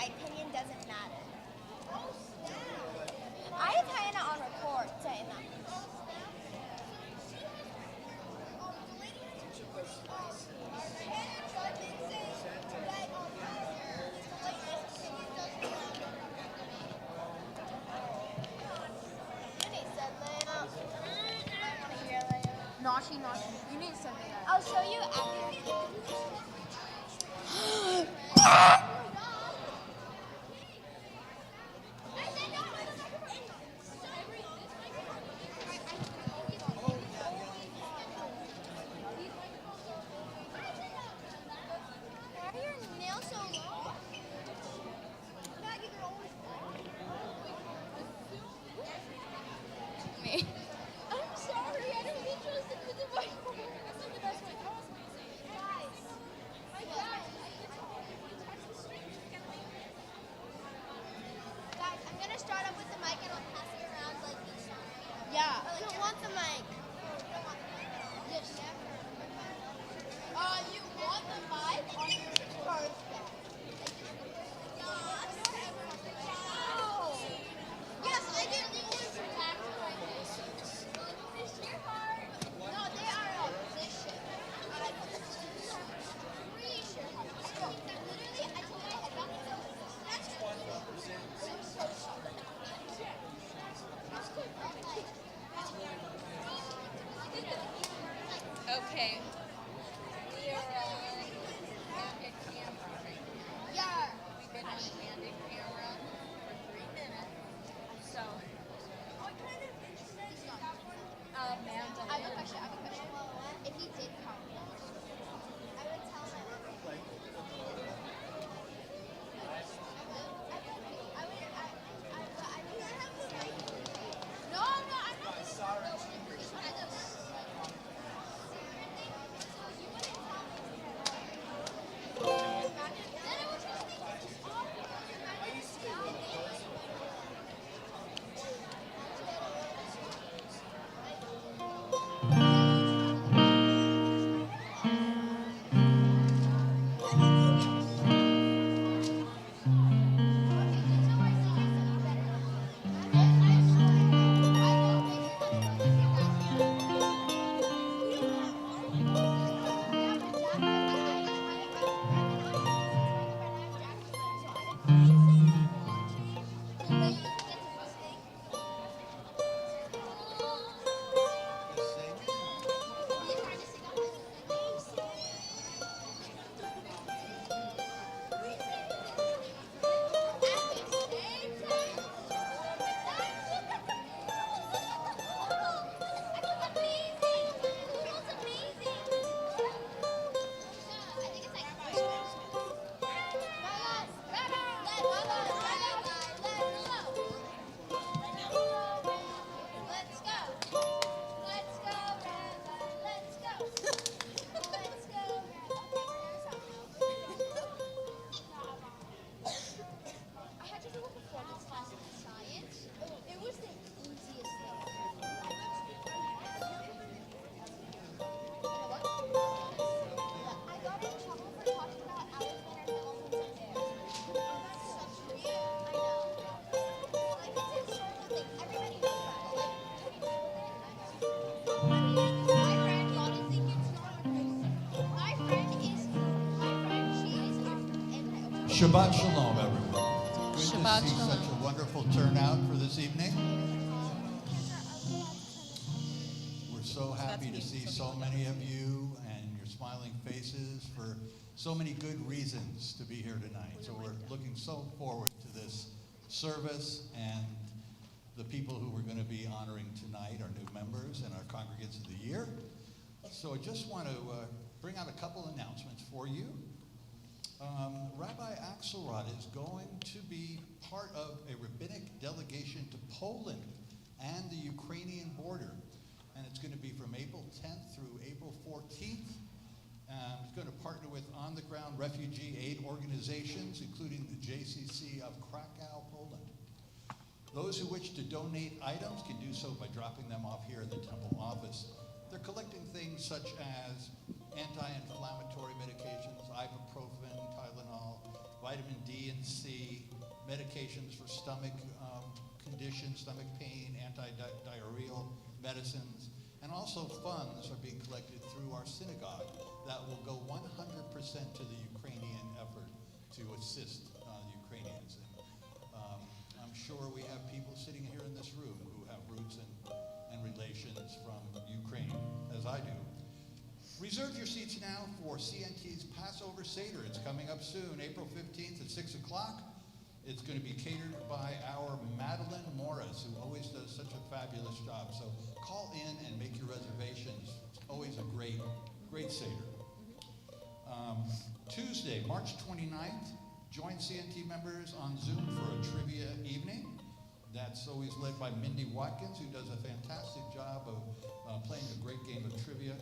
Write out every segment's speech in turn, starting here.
my opinion doesn't matter. I have Hannah on record saying that. Naughty. You need to send me that. I'll show you after. Why are your nails so long? Me. I'm sorry, I don't mean to listen to the voice. That's not the best way. Guys, I'm gonna start up with the mic and I'll pass it around like this. Yeah. I don't want the mic. Yes. You want the mic on your birthday? Yes, I did. No, they are a position. Literally, I told my head back. That's Okay. We are on candid camera right now. yeah. We've been on candid camera for 3 minutes. So, Amanda. I have a question. If he did come, I would tell him. No, I'm not. Sorry. Shabbat Shalom, everyone. Good Shabbat to see Shalom. such a wonderful turnout for this evening. We're so happy to see so many of you and your smiling faces for so many good reasons to be here tonight. So we're looking so forward to this service and the people who we're going to be honoring tonight, our new members and our congregants of the year. So I just want to bring out a couple announcements for you. Rabbi Axelrod is going to be part of a rabbinic delegation to Poland and the Ukrainian border. And it's going to be from April 10th through April 14th. He's going to partner with on-the-ground refugee aid organizations, including the JCC of Krakow, Poland. Those who wish to donate items can do so by dropping them off here in the temple office. They're collecting things such as anti-inflammatory medications, ibuprofen, Tylenol, vitamin D and C, medications for stomach conditions, stomach pain, anti-diarrheal medicines, and also funds are being collected through our synagogue that will go 100% to the Ukrainian effort to assist the Ukrainians. And I'm sure we have people sitting here in this room who have roots and relations from Ukraine, as I do. Reserve your seats now for CNT's Passover Seder. It's coming up soon, April 15th at 6 o'clock. It's going to be catered by our Madeline Morris, who always does such a fabulous job. So call in and make your reservations. It's always a great Seder. Tuesday, March 29th, join CNT members on Zoom for a trivia evening. That's always led by Mindy Watkins, who does a fantastic job of playing a great game of trivia.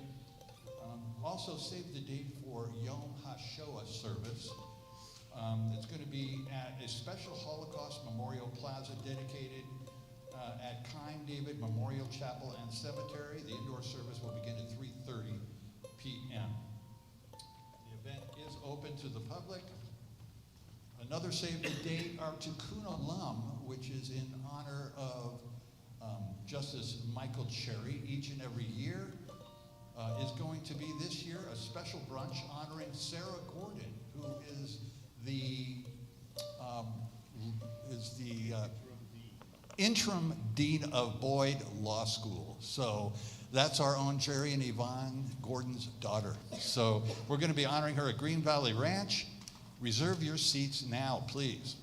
Also save the date for Yom HaShoah service. It's going to be at a special Holocaust Memorial Plaza dedicated at Chaim David Memorial Chapel and Cemetery. The indoor service will begin at 3:30 p.m. The event is open to the public. Another save the date, our Tikkun Olam, which is in honor of Justice Michael Cherry each and every year, is going to be this year a special brunch honoring Sarah Gordon, who is the interim dean of Boyd Law School. So that's our own Jerry and Yvonne Gordon's daughter. So we're going to be honoring her at Green Valley Ranch. Reserve your seats now, please.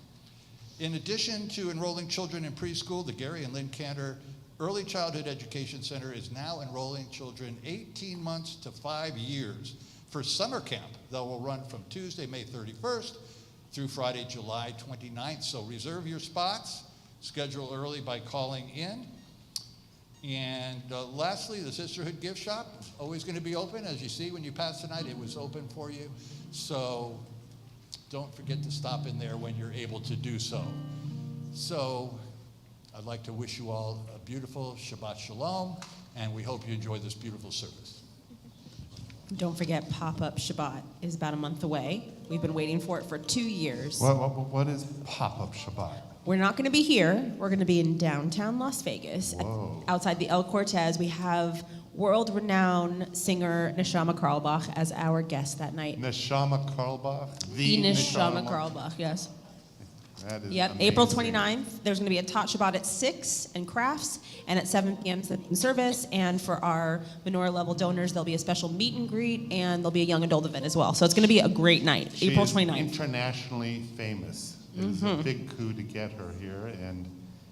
In addition to enrolling children in preschool, the Gary and Lynn Cantor Early Childhood Education Center is now enrolling children 18 months to 5 years for summer camp that will run from Tuesday, May 31st through Friday, July 29th. So reserve your spots, schedule early by calling in. And lastly, the Sisterhood Gift Shop, always going to be open. As you see when you pass tonight, it was open for you. So don't forget to stop in there when you're able to do so. So I'd like to wish you all a beautiful Shabbat Shalom, and we hope you enjoy this beautiful service. Don't forget, Pop-Up Shabbat is about a month away. We've been waiting for it for 2 years. What is Pop-Up Shabbat? We're not going to be here. We're going to be in downtown Las Vegas. Whoa. Outside the El Cortez. We have world-renowned singer Neshama Karlbach as our guest that night. Neshama Karlbach? The Neshama Karlbach, yes. That is Yep, amazing. April 29th. There's going to be a Tot Shabbat at 6 and crafts, and at 7 p.m. service. And for our menorah level donors, there'll be a special meet and greet, and there'll be a young adult event as well. So it's going to be a great night, She April is 29th. internationally famous. It is a big coup to get her here, and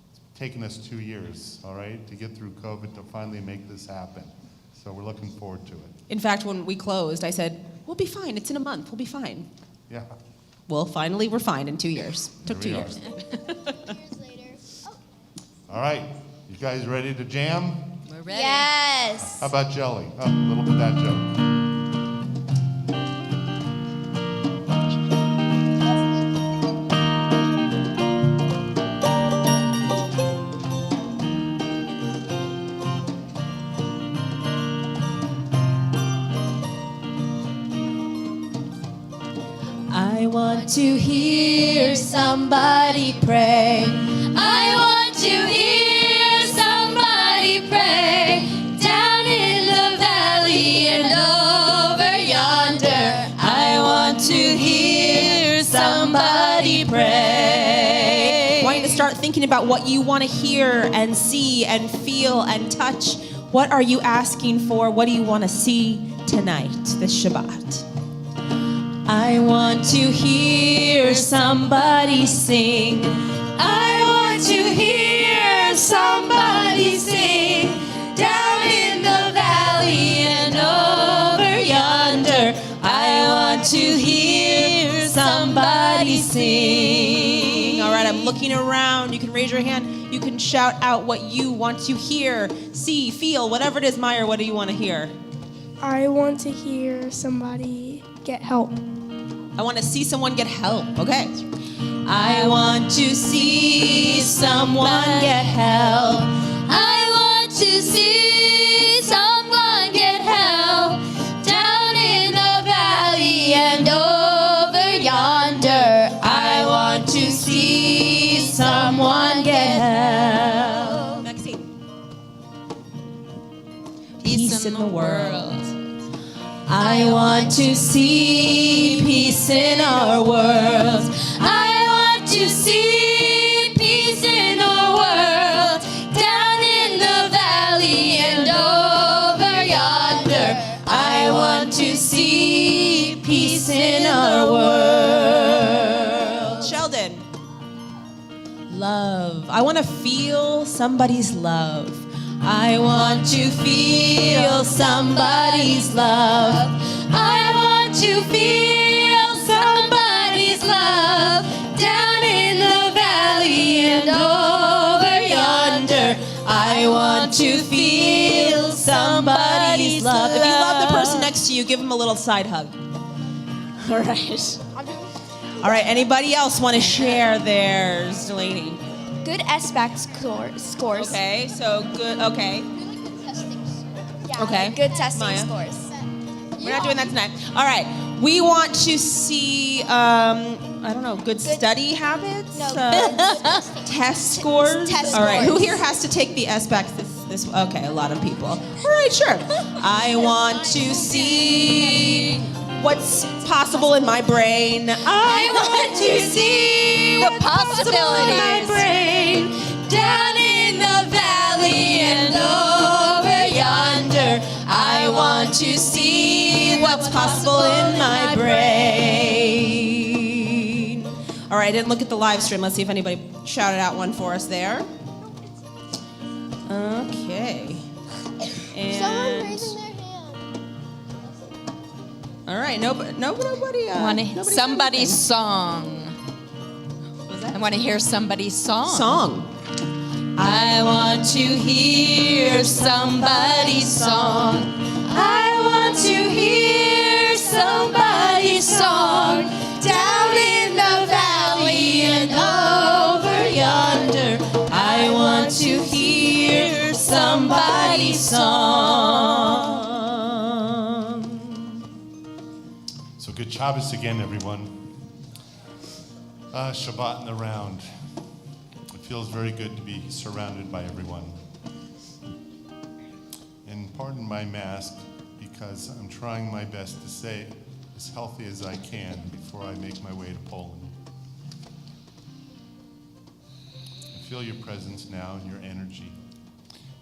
it's taken us 2 years, all right, to get through COVID to finally make this happen. So we're looking forward to it. In fact, when we closed, I said, we'll be fine. It's in a month. We'll be fine. Yeah. Well, finally, we're fine in 2 years. Took 2 There we years. Years later. Oh. All right, you guys ready to jam? We're ready. Yes. How about jelly? Oh, a little bit of that joke. I want to hear somebody pray. I want to hear somebody pray. Down in the valley and over yonder. I want to hear somebody pray. I want you to start thinking about what you want to hear and see and feel and touch. What are you asking for? What do you want to see tonight, this Shabbat? I want to hear somebody sing. I want to hear somebody sing. Down in the valley and over yonder. I want to hear somebody sing. All right, I'm looking around. You can raise your hand. You can shout out what you want to hear, see, feel, whatever it is. Meyer, what do you want to hear? I want to hear somebody get help. I want to see someone get help. Okay. I want to see someone get help. I want to see someone get help. Down in the valley and over yonder. in the world. I want to see peace in our world. I want to see peace in our world. Down in the valley and over yonder. I want to see peace in our world. Sheldon. Love. I want to feel somebody's love. I want to feel somebody's love. I want to feel somebody's love. Down in the valley and over yonder. I want to feel somebody's love. If you love the person next to you, give them a little side hug. All right. All right, anybody else want to share theirs, Delaney? Good SBAC scores. Okay, so good, okay. Yeah, Okay. good testing Maya? scores. We're not doing that tonight. All right, we want to see, I don't know, good study habits? No, Test scores? Test All right, who scores. here has to take the SBACs this, okay, a lot of people. All right, sure. I want to see what's possible in my brain. I want to see The what's possible in my possibilities. brain. Down in the valley and over yonder. I want to see what's possible in my brain. All right, I didn't look at the live stream. Let's see if anybody shouted out one for us there. Okay. Someone And raising their hand. all right, nobody. I want somebody's song. Was that I want to hear somebody's song. song? I want to hear somebody's song. I want to hear somebody's song. Down in the valley and over yonder. I want to hear somebody's song. So good Shabbos again, everyone. Shabbat in the round. It feels very good to be surrounded by everyone. And pardon my mask because I'm trying my best to stay as healthy as I can before I make my way to Poland. I feel your presence now and your energy.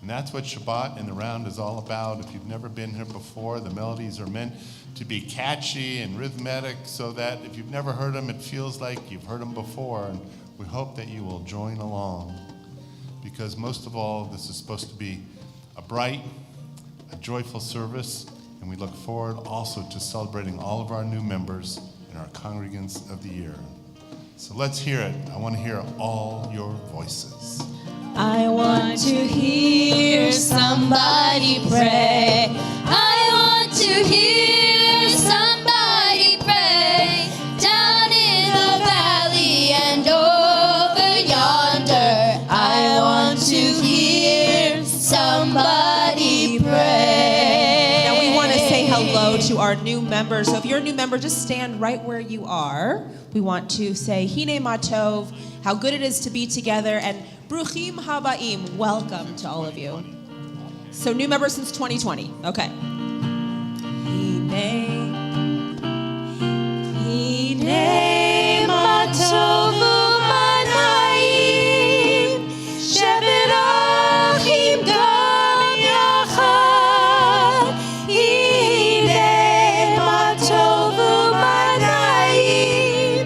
And that's what Shabbat in the round is all about. If you've never been here before, the melodies are meant to be catchy and rhythmic so that if you've never heard them, it feels like you've heard them before. And we hope that you will join along because most of all, this is supposed to be a bright, a joyful service, and we look forward also to celebrating all of our new members and our congregants of the year. So let's hear it. I want to hear all your voices. I want to hear somebody pray. I want to hear somebody pray. Down in the valley and over yonder. I want to hear somebody pray. Now we want to say hello to our new members. So if you're a new member, just stand right where you are. We want to say Hine Matov, how good it is to be together, and Bruchim Habaim, welcome to all of you. So new members since 2020, okay. Hine Matov u'manayim, shevet achim gam yachad. Hine Matov u'manayim,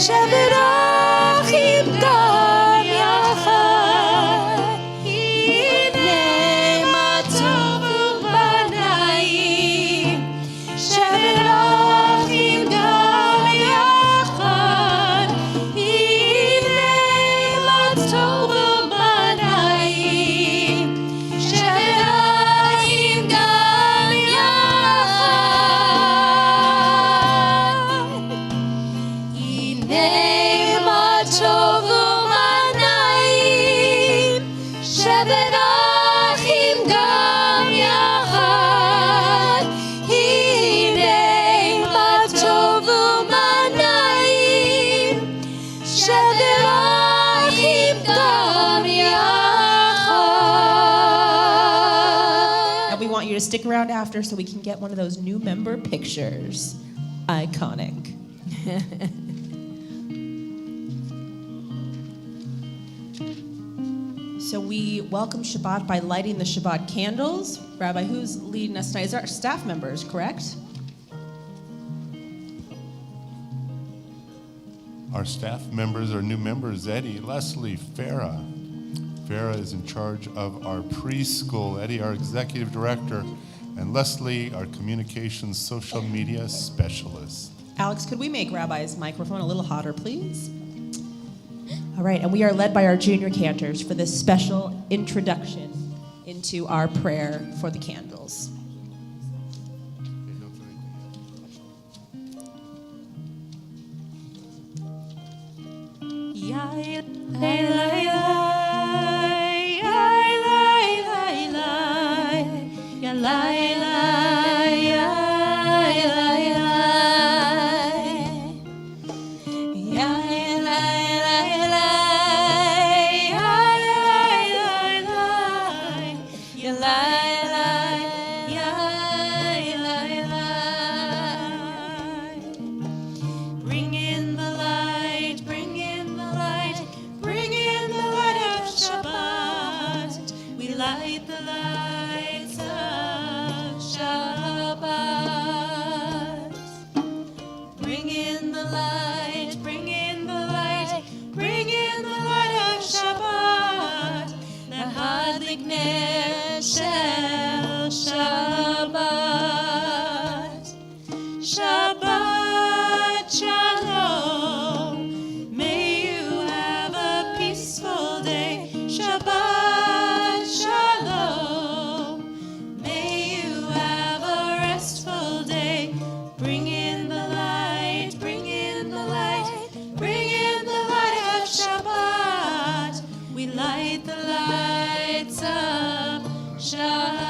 shevet achim gam yachad. Hine Matov u'manayim, stick around after so we can get one of those new member pictures. Iconic. So we welcome Shabbat by lighting the Shabbat candles. Rabbi, who's leading us tonight? Is our staff members, correct? Our staff members are new members, Eddie, Leslie, Farah. Farah is in charge of our preschool. Eddie, our executive director, and Leslie, our communications social media specialist. Alex, could we make Rabbi's microphone a little hotter, please? All right, and we are led by our junior cantors for this special introduction into our prayer for the candles. Bring in the light, bring in the light, bring in the light of Shabbat. We light the lights of Shabbat. Bring in the light, bring in the light, bring in the light of Shabbat. Lahadlik ner shel Shabbat. Shabbat Shalom. May you have a peaceful day. Shabbat Shalom. May you have a restful day. Bring in the light, bring in the light, bring in the light of Shabbat. We light the lights of Shabbat.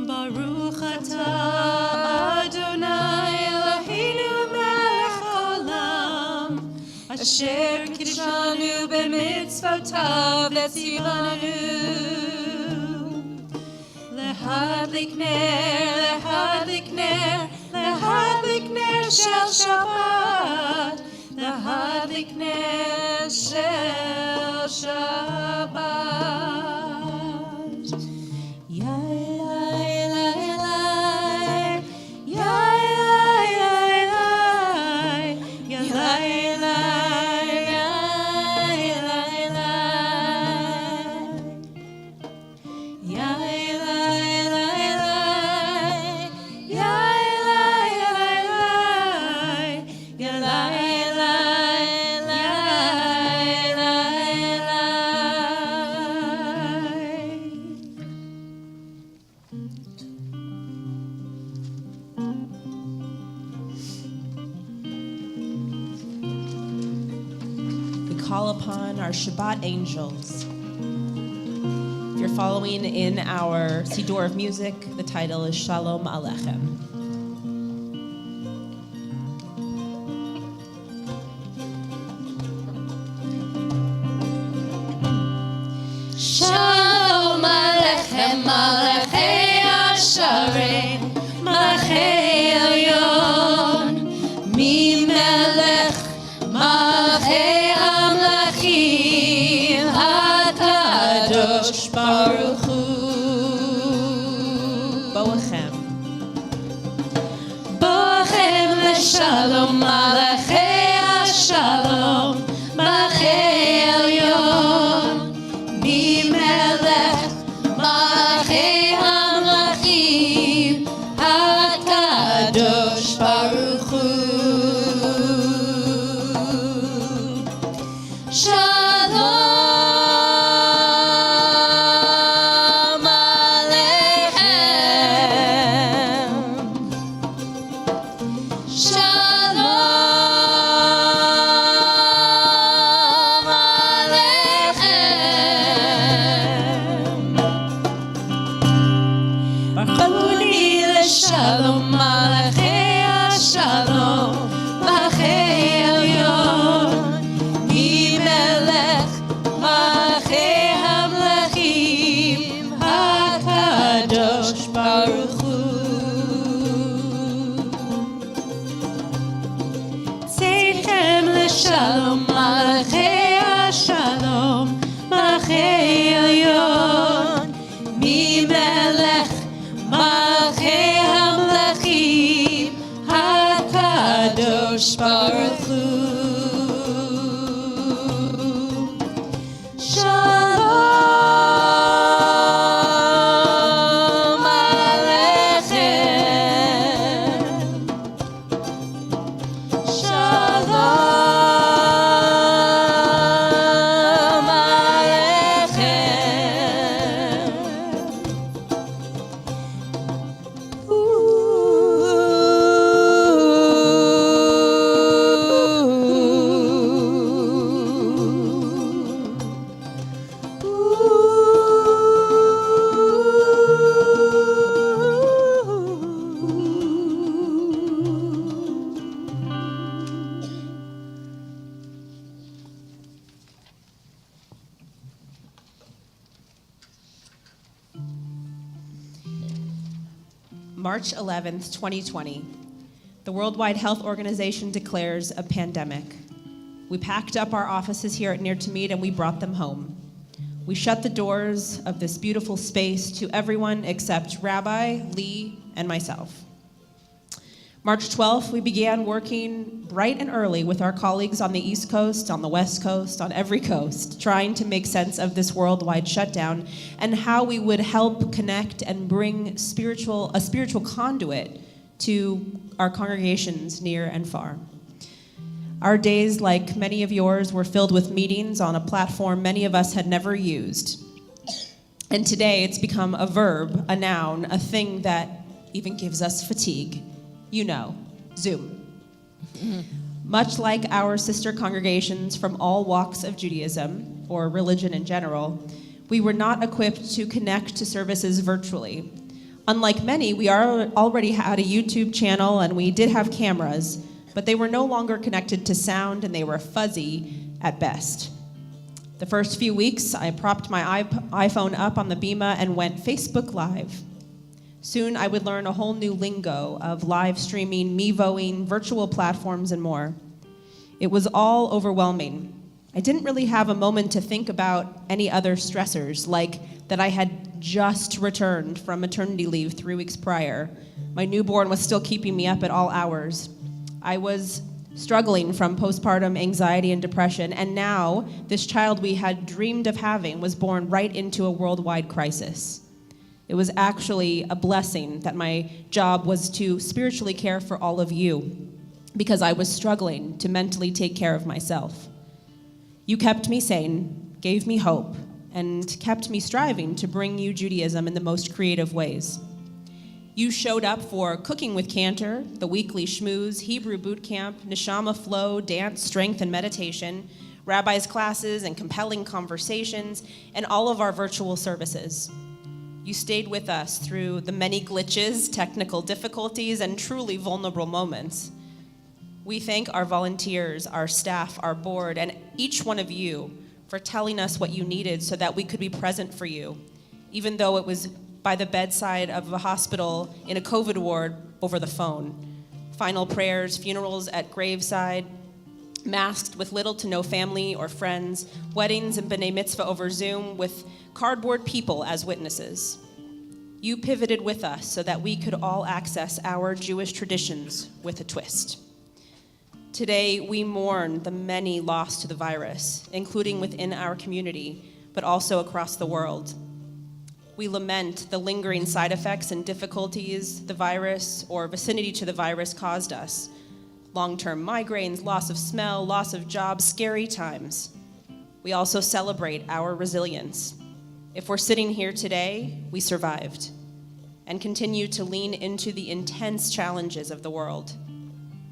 Baruch atah Adonai Eloheinu melech haolam, asher kiddushanu b'mitzvotav v'tzivanu. Lehadlik ner, lehadlik ner, lehadlik ner shel Shabbat, lehadlik ner shel Shabbat. Call upon our Shabbat angels. If you're following in our Siddur of music, the title is Shalom Aleichem. Shalom Aleichem, Malachei Asharei, Malachei Elyon, Mimelech, Malachei Amlachim, HaKadosh Baruch Hu. Boachem. Boachem Leshalom, Malachei Ashalom, Malachei Elyon, Mimelech, Malachei Amlachim, HaKadosh Baruch Hu. Shalom Aleichem. השלום, מלאכי השלום, מלאכי עליון, ממלך מלכי המלכים, הקדוש ברוך הוא. שלום עליכם, שלום March 11th, 2020. The World Wide Health Organization declares a pandemic. We packed up our offices here at Near to Meet and we brought them home. We shut the doors of this beautiful space to everyone except Rabbi, Lee, and myself. March 12th, we began working bright and early with our colleagues on the East Coast, on the West Coast, on every coast, trying to make sense of this worldwide shutdown and how we would help connect and bring a spiritual conduit to our congregations near and far. Our days, like many of yours, were filled with meetings on a platform many of us had never used. And today it's become a verb, a noun, a thing that even gives us fatigue. You know, Zoom. Much like our sister congregations from all walks of Judaism, or religion in general, we were not equipped to connect to services virtually. Unlike many, we already had a YouTube channel and we did have cameras, but they were no longer connected to sound and they were fuzzy at best. The first few weeks, I propped my iPhone up on the Bima and went Facebook Live. Soon I would learn a whole new lingo of live streaming, Mevoing, virtual platforms, and more. It was all overwhelming. I didn't really have a moment to think about any other stressors, like that I had just returned from maternity leave 3 weeks prior. My newborn was still keeping me up at all hours. I was struggling from postpartum anxiety and depression, and now this child we had dreamed of having was born right into a worldwide crisis. It was actually a blessing that my job was to spiritually care for all of you, because I was struggling to mentally take care of myself. You kept me sane, gave me hope, and kept me striving to bring you Judaism in the most creative ways. You showed up for Cooking with Cantor, the weekly schmooze, Hebrew boot camp, Neshama flow, dance, strength, and meditation, rabbis' classes, and compelling conversations, and all of our virtual services. You stayed with us through the many glitches, technical difficulties, and truly vulnerable moments. We thank our volunteers, our staff, our board, and each one of you for telling us what you needed so that we could be present for you, even though it was by the bedside of a hospital in a COVID ward over the phone. Final prayers, funerals at graveside, masked with little to no family or friends, weddings and B'nai Mitzvah over Zoom with cardboard people as witnesses. You pivoted with us so that we could all access our Jewish traditions with a twist. Today, we mourn the many lost to the virus, including within our community, but also across the world. We lament the lingering side effects and difficulties the virus or vicinity to the virus caused us. Long-term migraines, loss of smell, loss of jobs, scary times. We also celebrate our resilience. If we're sitting here today, we survived and continue to lean into the intense challenges of the world.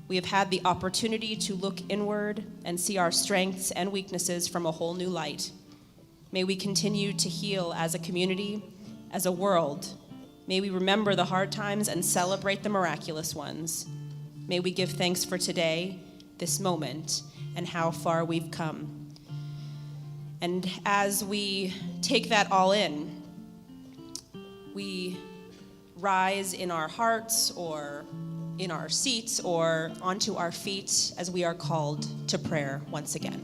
We have had the opportunity to look inward and see our strengths and weaknesses from a whole new light. May we continue to heal as a community, as a world. May we remember the hard times and celebrate the miraculous ones. May we give thanks for today, this moment, and how far we've come. And as we take that all in, we rise in our hearts or in our seats or onto our feet as we are called to prayer once again.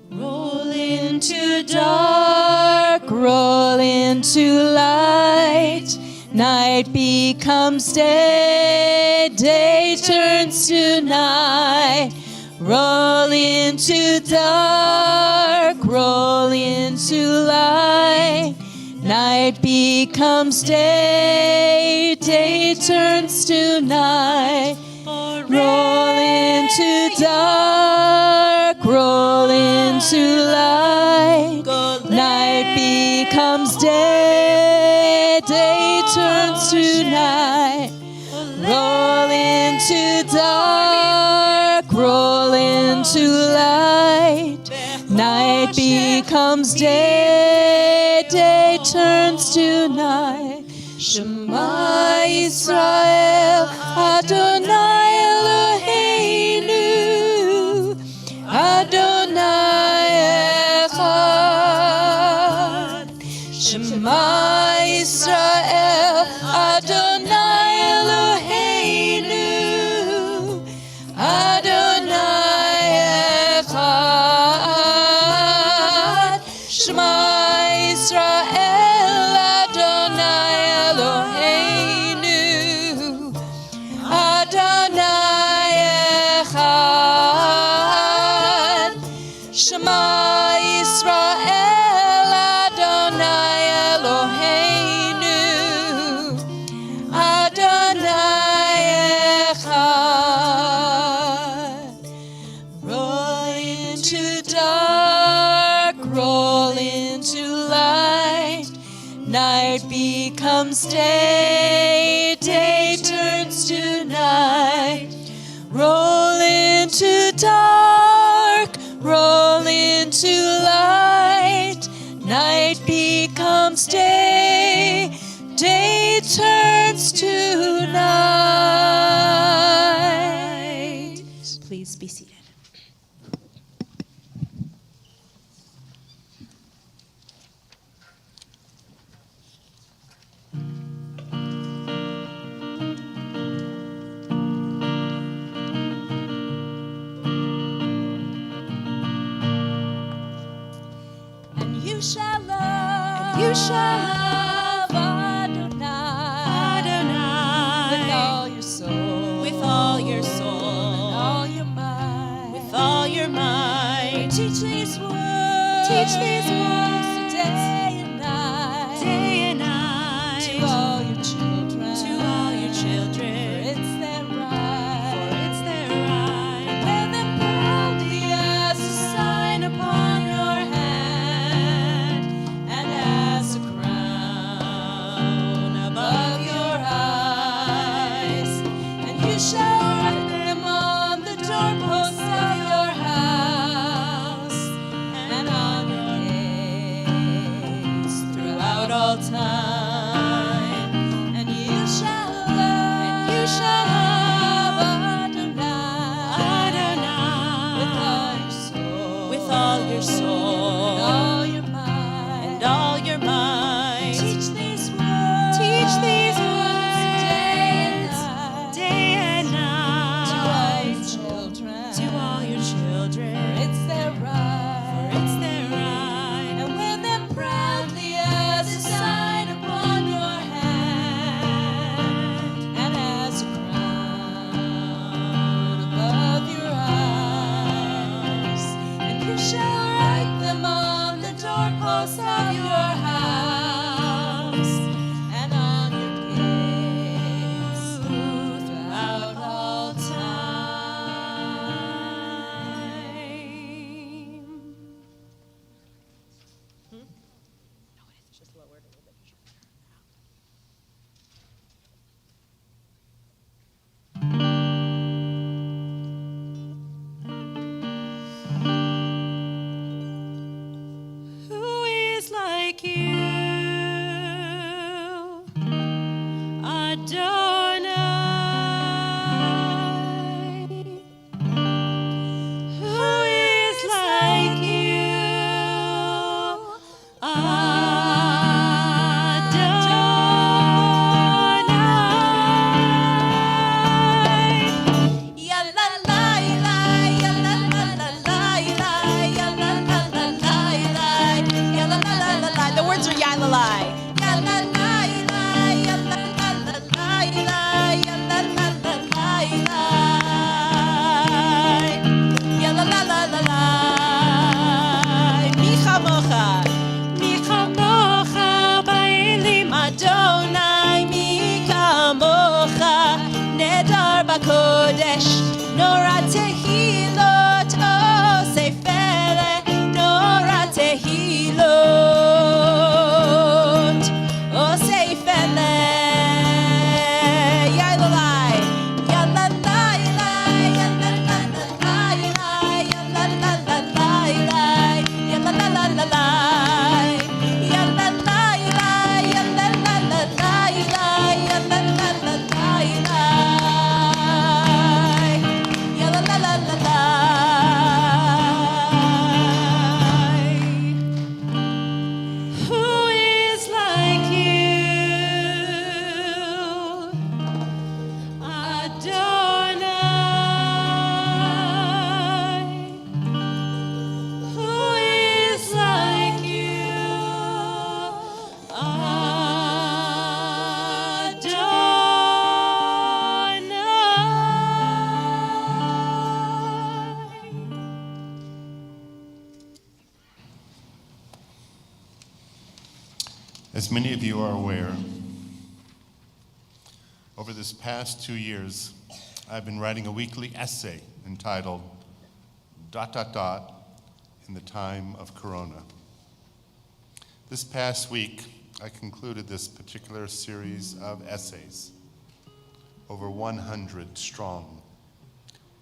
Roll into dark, roll into light. Night becomes day, day turns to night. Roll into dark, roll into light. Night becomes day, day turns to night. Roll into dark, roll into light. Night becomes day, day turns to night. Roll into dark, roll into light. Night becomes day, day turns to night. Shema Yisrael, Adonai Eloheinu, Adonai Echad. Shema Yisrael, Adonai Eloheinu, Adonai Echad. Shema Yisrael, Adonai Eloheinu, Adonai Echad. Shema Yisrael, Adonai Eloheinu, Adonai Echad. Roll into dark, roll into light. Night becomes day, day turns to night. Roll into dark, roll into light. Night becomes day, day turns to night. Please be seated. And you shall love, you shall love Adonai, with all your soul, with all your soul, with all your might, with all your might. Teach these words day and night, day and night, to all your children, to all your children. For it's their right, for it's their right. Wear them proudly as a sign upon your hand, and as a crown The words are yalalai. Kodesh, Nora Tehilot, oh Seifele, Nora Tehilot, oh Seifele, Yalalai, Yalalai, Yalalai, Yalalai, Yalalai, As many of you are aware, over this past 2 years, I've been writing a weekly essay entitled ... in the time of Corona. This past week, I concluded this particular series of essays, over 100 strong.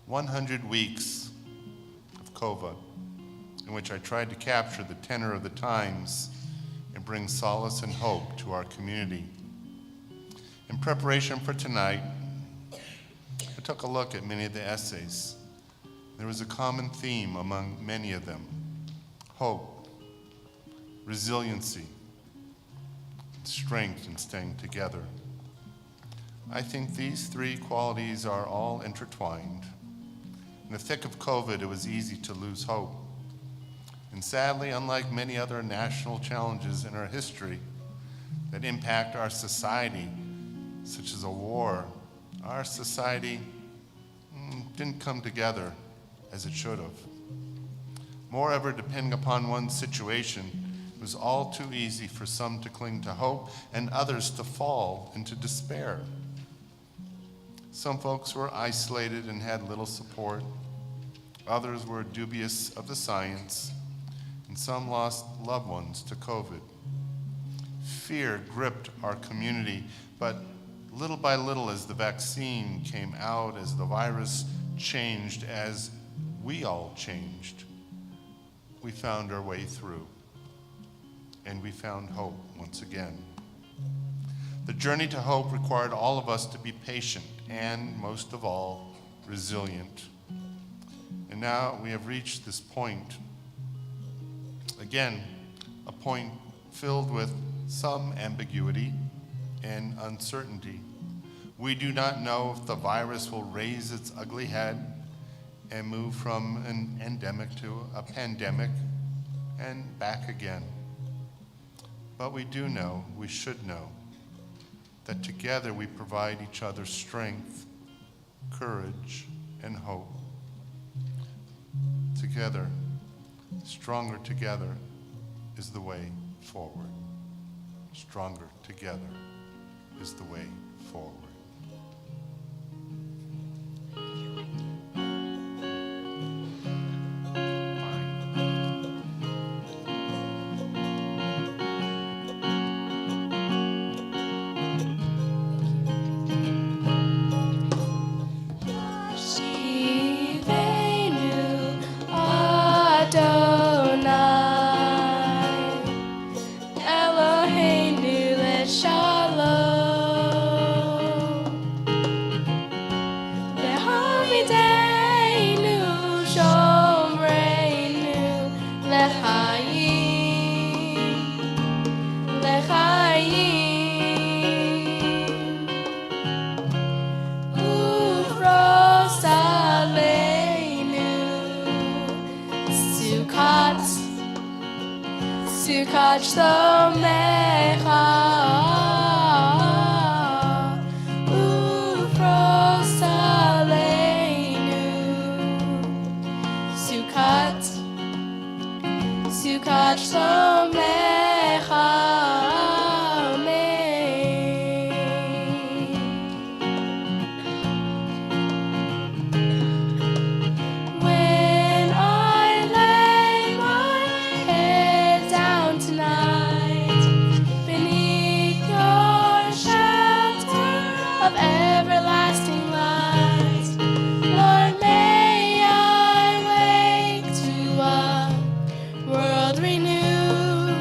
100 weeks of COVID, in which I tried to capture the tenor of the times and bring solace and hope to our community. In preparation for tonight, I took a look at many of the essays. There was a common theme among many of them: hope, resiliency, strength in staying together. I think these three qualities are all intertwined. In the thick of COVID, it was easy to lose hope. And sadly, unlike many other national challenges in our history that impact our society, such as a war, our society didn't come together as it should have. Moreover, depending upon one's situation, it was all too easy for some to cling to hope and others to fall into despair. Some folks were isolated and had little support. Others were dubious of the science, and some lost loved ones to COVID. Fear gripped our community, but little by little, as the vaccine came out, as the virus changed, as we all changed, we found our way through, and we found hope once again. The journey to hope required all of us to be patient and, most of all, resilient. And now we have reached this point. Again, a point filled with some ambiguity and uncertainty. We do not know if the virus will raise its ugly head and move from an endemic to a pandemic and back again. But we do know, we should know, that together we provide each other strength, courage, and hope. Together, stronger together is the way forward. Stronger together is the way forward. Eloheinu Shalom. shlomecha ufros aleinu. Sukkot shlomecha amen. When I lay my head down tonight beneath your shelter of everlasting light, Lord, may I wake to a world renewed,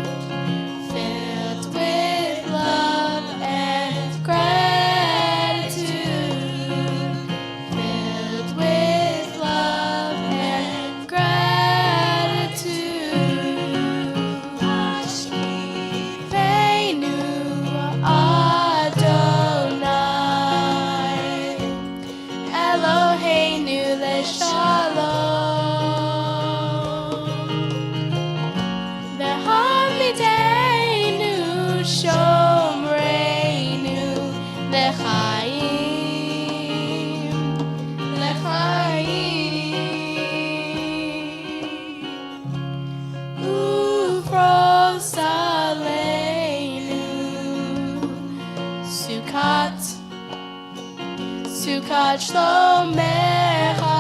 filled with love and gratitude, filled with love and gratitude. Ashkeinu Adonai, Eloheinu leshalom. V'hamidenu shomreinu lechaim, lechaim. Ufros aleinu. Sukkot shlomecha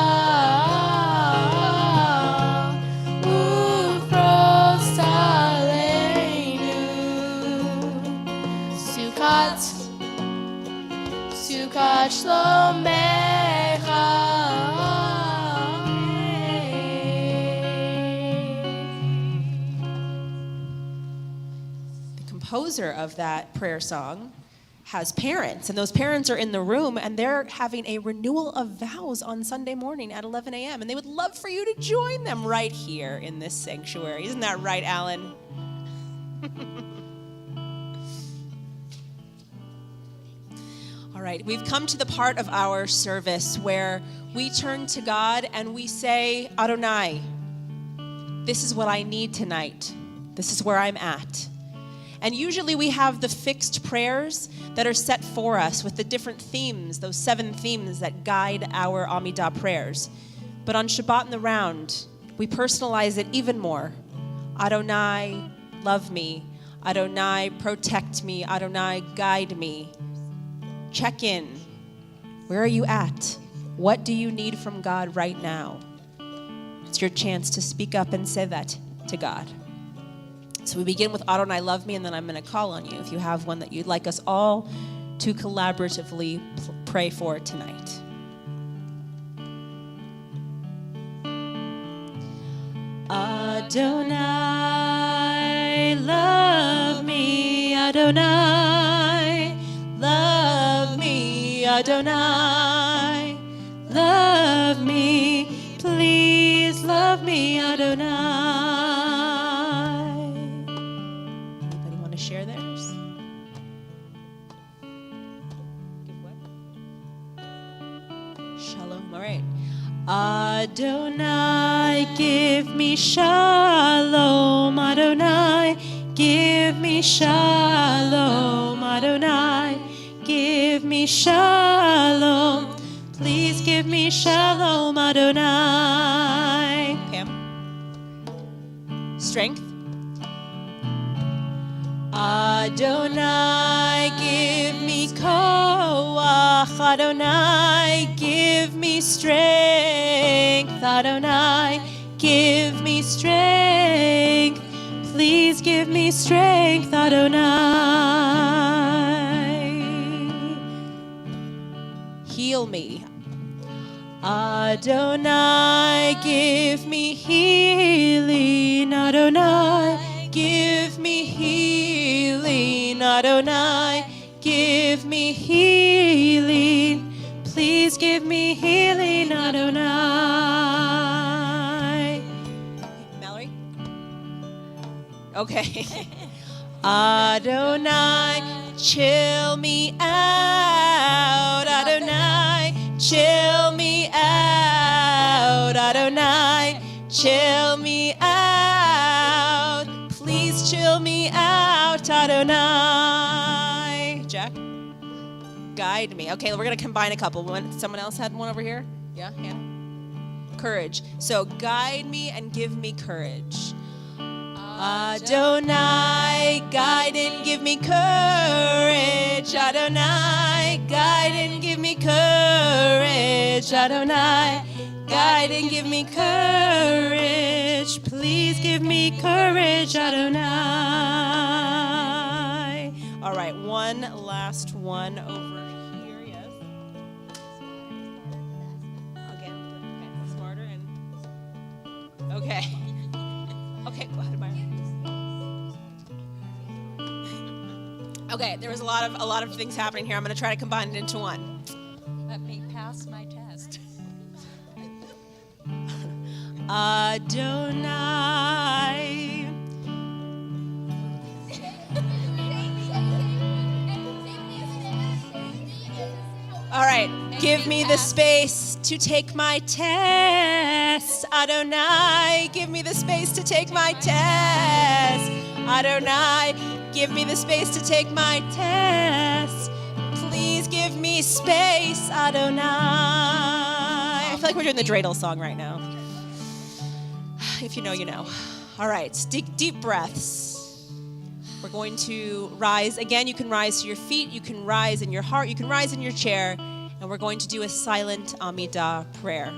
ufros aleinu. Sukkot shlomecha The composer of that prayer song has parents, and those parents are in the room, and they're having a renewal of vows on Sunday morning at 11 a.m., and they would love for you to join them right here in this sanctuary. Isn't that right, Alan? All right, we've come to the part of our service where we turn to God and we say, Adonai, this is what I need tonight. This is where I'm at. And usually we have the fixed prayers that are set for us with the different themes, those 7 themes that guide our Amidah prayers. But on Shabbat in the Round, we personalize it even more. Adonai, love me. Adonai, protect me. Adonai, guide me. Check in. Where are you at? What do you need from God right now? It's your chance to speak up and say that to God. So we begin with Adonai, love me, and then I'm going to call on you if you have one that you'd like us all to collaboratively pray for tonight. Adonai, love me, Adonai, love me, Adonai, love me, please love me, Adonai. Anybody want to share theirs? Give what? Shalom, all right. Adonai, give me shalom, Adonai, give me shalom, Adonai, give me shalom, please give me shalom, Adonai. Pam? Strength? Adonai, give me koach, Adonai, give me strength, Adonai, give me strength, please give me strength, Adonai. Heal me. Adonai, give me healing, Adonai, give me healing, Adonai, give me healing, please give me healing, Adonai. Mallory? Okay. Adonai, chill me out, Adonai, chill me out, Adonai, chill me out, please chill me Adonai. Jack? Guide me. Okay, we're going to combine a couple. Someone else had one over here? Yeah, Hannah? Courage. So guide me and give me courage. Adonai, guide and give me courage. Adonai, guide and give me courage. Adonai, guide and give me courage. Please give me courage, Adonai. All right, one last one over here. Yes. Again, okay, smarter and okay. Okay, go ahead, Myra. Okay, there was a lot of things happening here. I'm going to try to combine it into one. Let me pass my test. Adonai. All right, give me the space to take my test. Adonai, give me the space to take my test. Adonai, give me the space to take my test. Please give me space, Adonai. I feel like we're doing the dreidel song right now. If you know, you know. All right, deep breaths. We're going to rise. Again, you can rise to your feet. You can rise in your heart. You can rise in your chair. And we're going to do a silent Amidah prayer.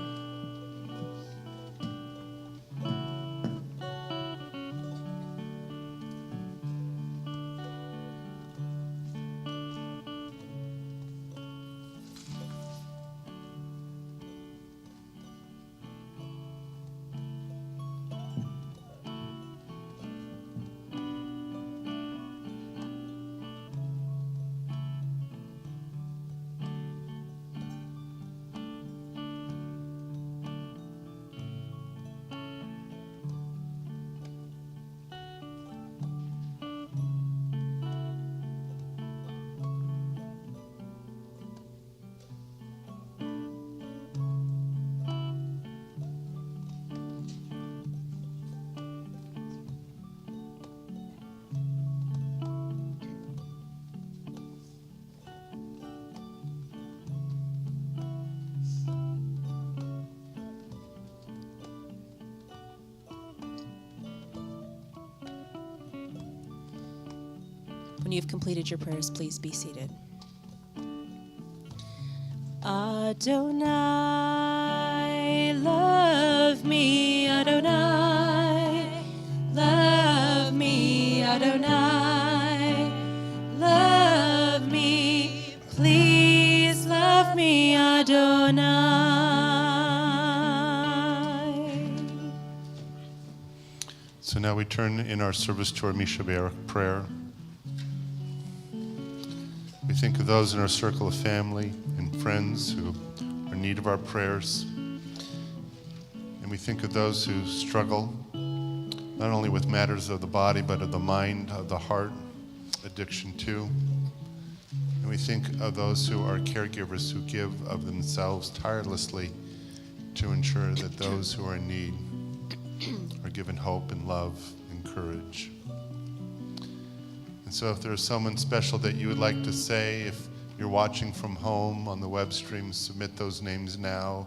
When you've completed your prayers, please be seated. Adonai, love me, Adonai, love me, Adonai, love me, please love me, Adonai. So now we turn in our service to our Mishaber prayer. We think of those in our circle of family and friends who are in need of our prayers. And we think of those who struggle not only with matters of the body, but of the mind, of the heart, addiction too. And we think of those who are caregivers who give of themselves tirelessly to ensure that those who are in need are given hope and love and courage. And so if there's someone special that you would like to say, if you're watching from home on the web stream, submit those names now.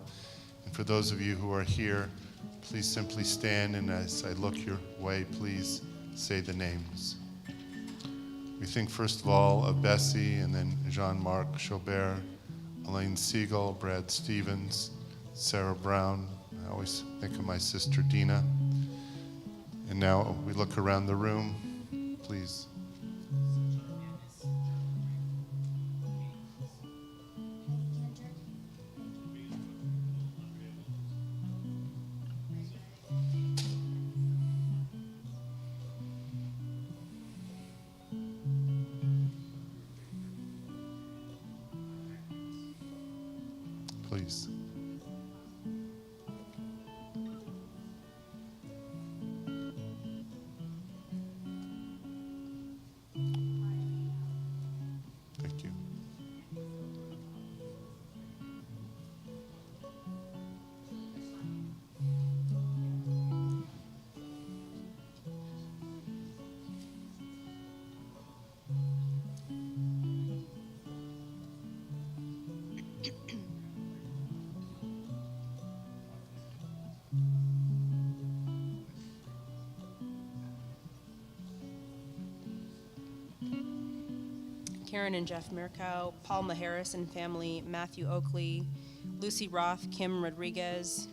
And for those of you who are here, please simply stand, and as I look your way, please say the names. We think first of all of Bessie, and then Jean-Marc Chaubert, Elaine Siegel, Brad Stevens, Sarah Brown. I always think of my sister Dina. And now we look around the room, please. Please. Thank you. Karen and Jeff Mirkow, Paul Maharis and family, Matthew Oakley, Lucy Roth, Kim Rodriguez,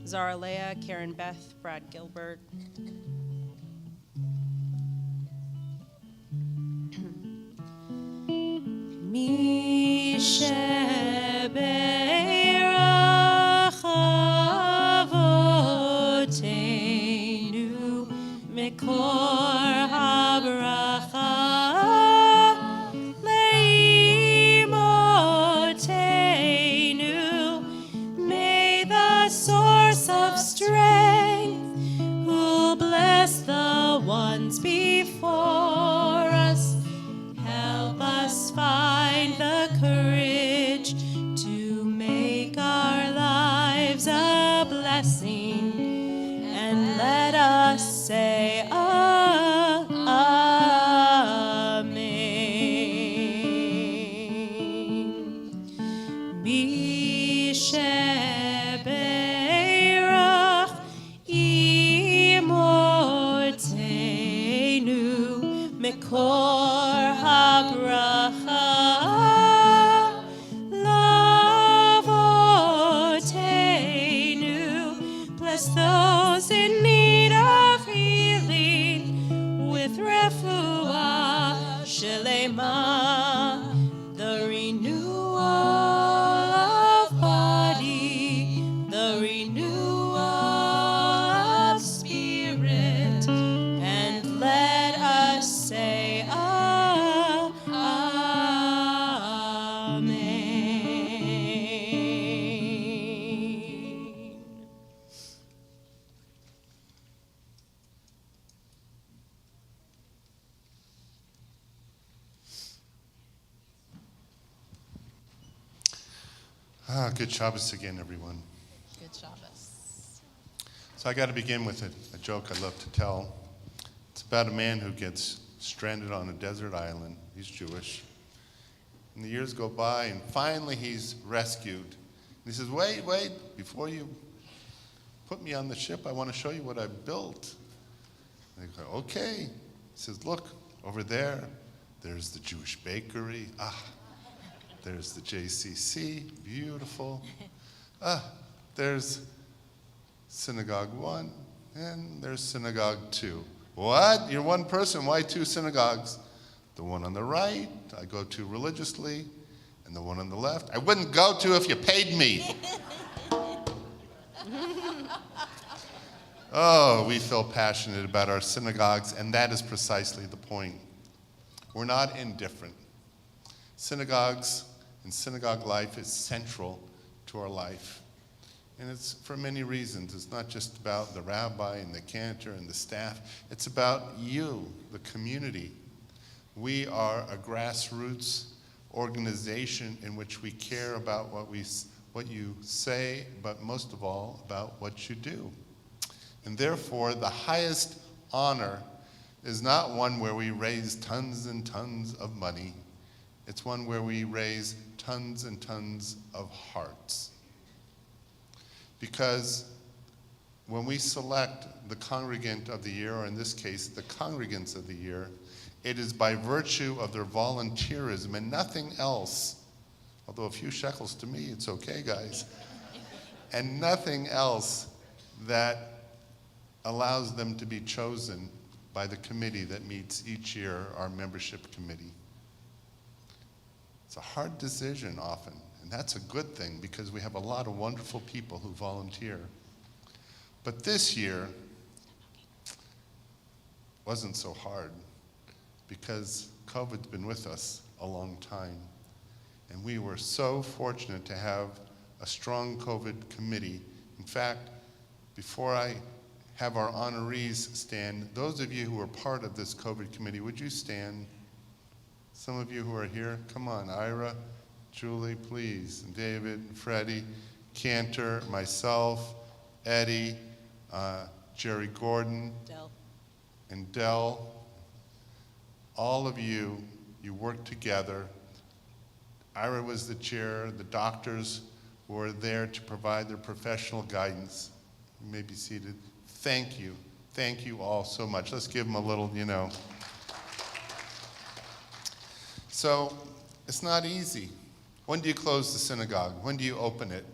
Zara Leah, Karen Beth, Brad Gilbert. Mi shebeirach avoteinu mekor habracha leimotenu. May the source of strength who'll bless the ones before us help us find the courage to make our lives a blessing, and let us say Amen. Mishebeirach imotenu mekor habracha lavotenu. Bless those in need of healing with refuah shelema, the renewal of body, the renewal of spirit, and let us say Amen. Good Shabbos again, everyone. Good Shabbos. So I got to begin with a joke I love to tell. It's about a man who gets stranded on a desert island. He's Jewish. And the years go by, and finally he's rescued. And he says, wait, before you put me on the ship, I want to show you what I built. And they go, okay. He says, look, over there, there's the Jewish bakery. There's the JCC, beautiful. There's Synagogue 1, and there's Synagogue 2. What? You're one person, why two synagogues? The one on the right, I go to religiously, and the one on the left, I wouldn't go to if you paid me. Oh, we feel passionate about our synagogues, and that is precisely the point. We're not indifferent. Synagogues and synagogue life is central to our life. And it's for many reasons. It's not just about the rabbi and the cantor and the staff. It's about you, the community. We are a grassroots organization in which we care about what you say, but most of all, about what you do. And therefore, the highest honor is not one where we raise tons and tons of money. It's one where we raise tons and tons of hearts. Because when we select the congregant of the year, or in this case, the congregants of the year, it is by virtue of their volunteerism and nothing else. Although a few shekels to me, it's okay, guys. And nothing else that allows them to be chosen by the committee that meets each year, our membership committee. It's a hard decision often, and that's a good thing because we have a lot of wonderful people who volunteer. But this year wasn't so hard because COVID's been with us a long time. And we were so fortunate to have a strong COVID committee. In fact, before I have our honorees stand, those of you who are part of this COVID committee, would you stand? Some of you who are here, come on, Ira, Julie, please, and David, Freddie, Cantor, myself, Eddie, Jerry Gordon, Del. and Dell. All of you, you worked together. Ira was the chair, the doctors were there to provide their professional guidance. You may be seated. Thank you all so much. Let's give them a little, So it's not easy. When do you close the synagogue? When do you open it?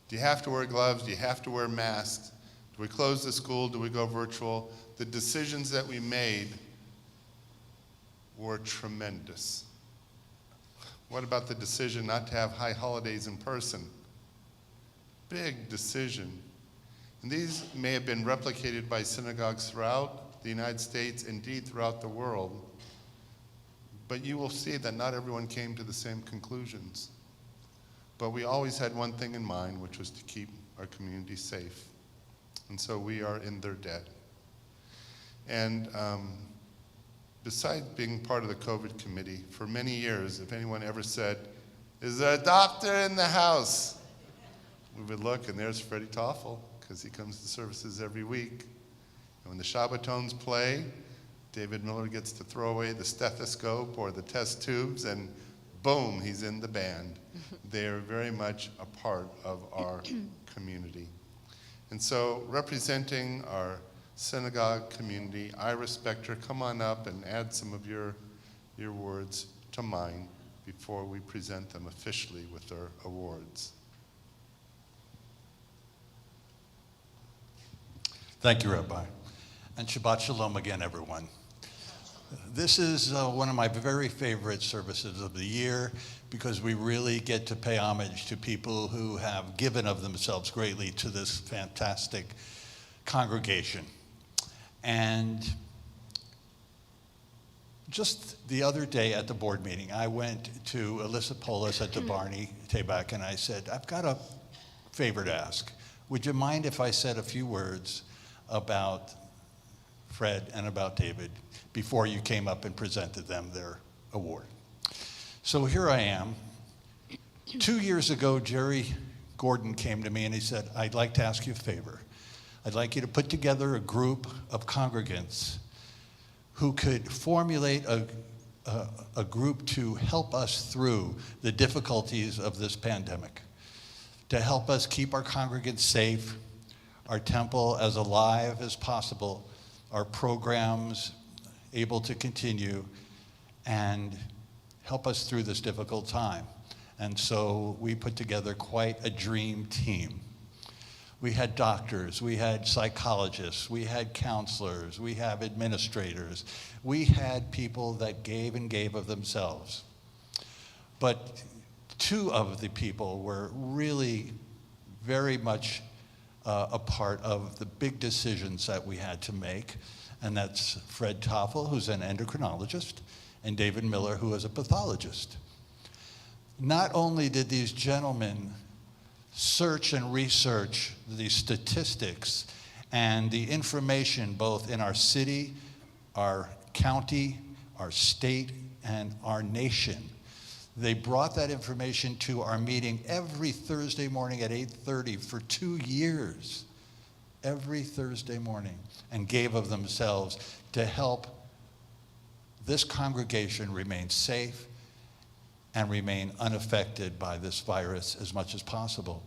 Do you have to wear gloves? Do you have to wear masks? Do we close the school? Do we go virtual? The decisions that we made were tremendous. What about the decision not to have high holidays in person? Big decision. And these may have been replicated by synagogues throughout the United States, indeed throughout the world. But you will see that not everyone came to the same conclusions. But we always had one thing in mind, which was to keep our community safe. And so we are in their debt. And besides being part of the COVID committee, for many years, if anyone ever said, "Is there a doctor in the house?" we would look, and there's Freddie Toffel, because he comes to services every week. And when the Shabbatones play, David Miller gets to throw away the stethoscope or the test tubes, and boom, he's in the band. They are very much a part of our community. And so, representing our synagogue community, Ira Spector, come on up and add some of your words to mine before we present them officially with their awards. Thank you, Rabbi. And Shabbat Shalom again, everyone. This is one of my very favorite services of the year because we really get to pay homage to people who have given of themselves greatly to this fantastic congregation. And just the other day at the board meeting, I went to Alyssa Polis at the Barney Tabak, and I said, "I've got a favor to ask. Would you mind if I said a few words about Fred and about David before you came up and presented them their award?" So here I am. 2 years ago, Jerry Gordon came to me and he said, "I'd like to ask you a favor. I'd like you to put together a group of congregants who could formulate a group to help us through the difficulties of this pandemic, to help us keep our congregants safe, our temple as alive as possible, our programs able to continue, and help us through this difficult time." And so we put together quite a dream team. We had doctors, we had psychologists, we had counselors, we have administrators. We had people that gave and gave of themselves. But two of the people were really very much a part of the big decisions that we had to make, and that's Fred Toffel, who's an endocrinologist, and David Miller, who is a pathologist. Not only did these gentlemen search and research the statistics and the information both in our city, our county, our state, and our nation. They brought that information to our meeting every Thursday morning at 8:30 for 2 years, every Thursday morning, and gave of themselves to help this congregation remain safe and remain unaffected by this virus as much as possible.